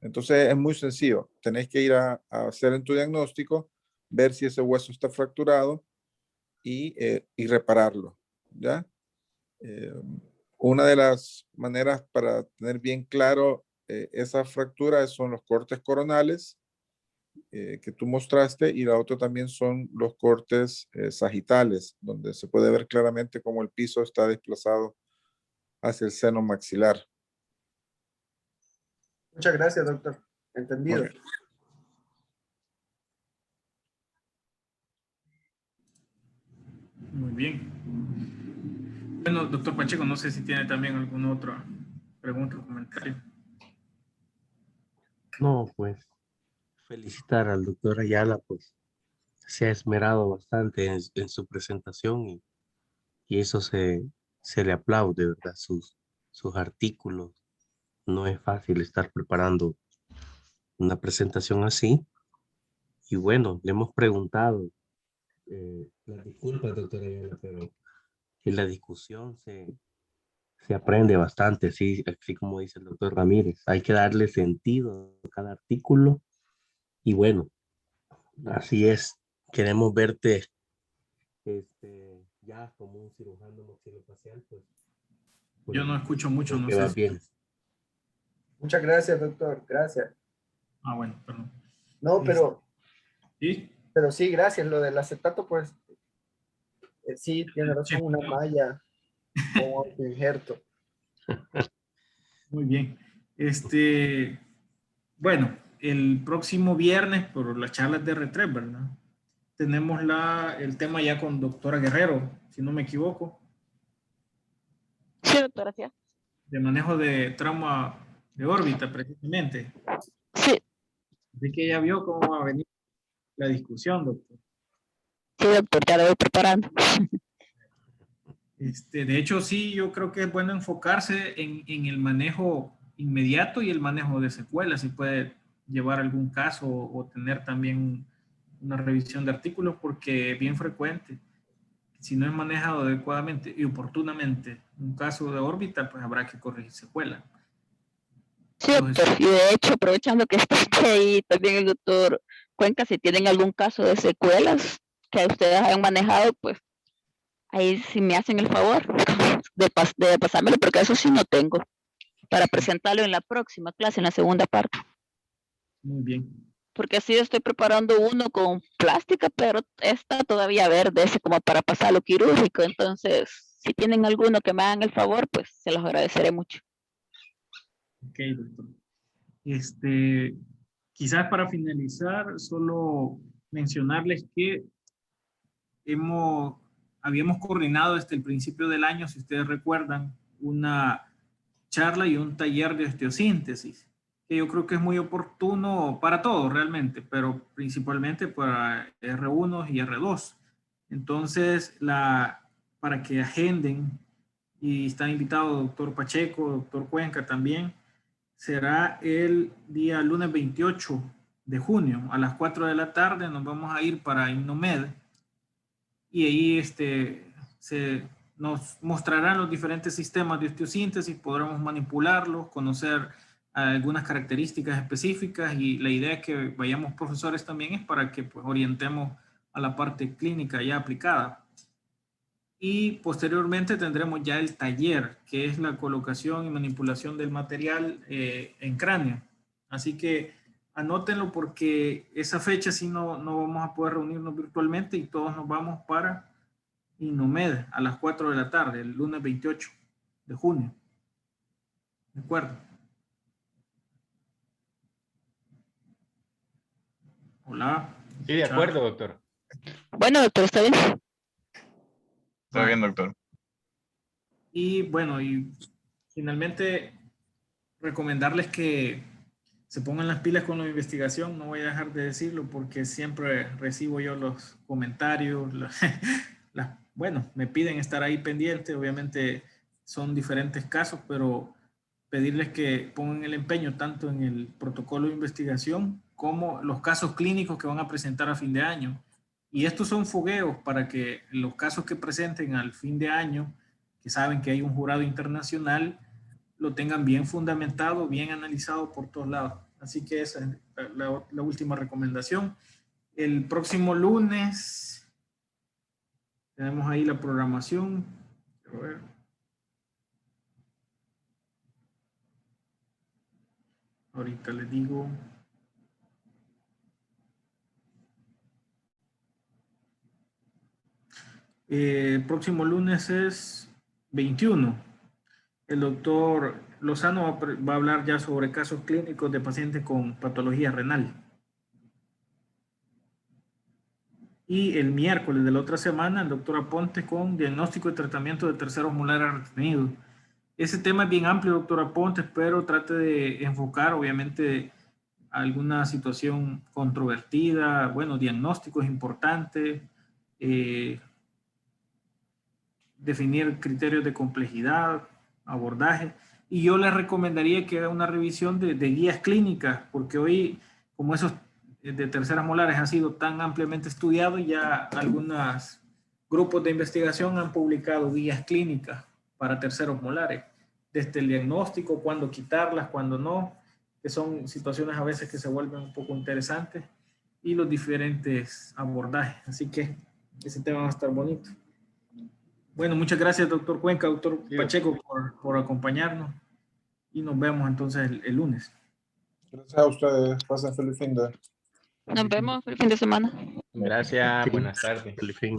Entonces es muy sencillo. Tenés que ir a hacer en tu diagnóstico, ver si ese hueso está fracturado y repararlo, ¿ya? Una de las maneras para tener bien claro esa fractura son los cortes coronales que tú mostraste, y la otra también son los cortes sagitales, donde se puede ver claramente cómo el piso está desplazado hacia el seno maxilar. Muchas gracias, doctor. Entendido. Okay. Muy bien. Bueno, doctor Pacheco, no sé si tiene también alguna otra pregunta o comentario. No, pues felicitar al doctor Ayala, pues se ha esmerado bastante en su presentación y eso se le aplaude, ¿verdad? Sus artículos. No es fácil estar preparando una presentación así. Y bueno, le hemos preguntado, las disculpas, doctora Ayala, pero en la discusión se aprende bastante, así como dice el doctor Ramírez. Hay que darle sentido a cada artículo y bueno, así es. Queremos verte ya como un cirujano maxilofacial, pues. Yo no escucho mucho, no que sé va si... bien. Muchas gracias, doctor. Gracias. Ah, bueno, perdón. No, ¿Sí? pero sí, gracias. Lo del acetato, pues, sí, tiene razón, una malla o un injerto. Muy bien. Bueno, el próximo viernes, por las charlas de R3, ¿verdad? Tenemos el tema ya con doctora Guerrero, si no me equivoco, Sí, doctora, sí. de manejo de trauma de órbita, precisamente. Sí, Así que ya vio cómo va a venir la discusión, doctor. sí, doctor, ya lo voy preparando. De hecho, sí, yo creo que es bueno enfocarse en el manejo inmediato y el manejo de secuelas, si puede llevar algún caso o tener también una revisión de artículos, porque es bien frecuente. Si no es manejado adecuadamente y oportunamente un caso de órbita, pues habrá que corregir secuelas. Sí, doctor, y de hecho, aprovechando que está ahí también el doctor Cuenca, si tienen algún caso de secuelas que ustedes hayan manejado, pues ahí sí me hacen el favor de pasármelo, porque eso sí no tengo, para presentarlo en la próxima clase, en la segunda parte. Muy bien. Porque sí estoy preparando uno con plástica, pero está todavía verde, ese como para pasarlo quirúrgico, entonces si tienen alguno que me hagan el favor, pues se los agradeceré mucho. Ok, doctor. Quizás para finalizar, solo mencionarles que habíamos coordinado desde el principio del año, si ustedes recuerdan, una charla y un taller de osteosíntesis, que yo creo que es muy oportuno para todos realmente, pero principalmente para R1 y R2. Entonces, para que agenden, y está invitado doctor Pacheco, doctor Cuenca también, será el día lunes 28 de junio a las 4 de la tarde. Nos vamos a ir para Innomed y ahí nos mostrarán los diferentes sistemas de osteosíntesis, podremos manipularlos, conocer algunas características específicas, y la idea es que vayamos profesores también es para que pues, orientemos a la parte clínica ya aplicada. Y posteriormente tendremos ya el taller, que es la colocación y manipulación del material en cráneo. Así que anótenlo, porque esa fecha sí no vamos a poder reunirnos virtualmente, y todos nos vamos para Innomed a las 4 de la tarde, el lunes 28 de junio. ¿De acuerdo? Hola. Sí, de acuerdo, doctor. Bueno, doctor, está bien. Está bien, doctor. Y bueno, y finalmente recomendarles que se pongan las pilas con la investigación. No voy a dejar de decirlo, porque siempre recibo yo los comentarios, bueno, me piden estar ahí pendiente. Obviamente son diferentes casos, pero pedirles que pongan el empeño tanto en el protocolo de investigación como los casos clínicos que van a presentar a fin de año. Y estos son fogueos para que los casos que presenten al fin de año, que saben que hay un jurado internacional, lo tengan bien fundamentado, bien analizado por todos lados. Así que esa es la última recomendación. El próximo lunes tenemos ahí la programación. A ver. Ahorita les digo. El próximo lunes es 21. El doctor Lozano va a hablar ya sobre casos clínicos de pacientes con patología renal. Y el miércoles de la otra semana, el doctor Aponte con diagnóstico y tratamiento de terceros molares retenidos. Ese tema es bien amplio, doctor Aponte, pero trate de enfocar, obviamente, alguna situación controvertida. Bueno, diagnóstico es importante. Definir criterios de complejidad, abordaje, y yo les recomendaría que haga una revisión de guías clínicas, porque hoy, como esos de terceras molares han sido tan ampliamente estudiados, ya algunos grupos de investigación han publicado guías clínicas para terceros molares, desde el diagnóstico, cuándo quitarlas, cuándo no, que son situaciones a veces que se vuelven un poco interesantes, y los diferentes abordajes. Así que ese tema va a estar bonito. Bueno, muchas gracias, doctor Cuenca, doctor Pacheco, por acompañarnos, y nos vemos entonces el lunes. Gracias a ustedes. Pasen feliz fin de. Nos vemos el fin de semana. Gracias, buenas tardes. Feliz fin.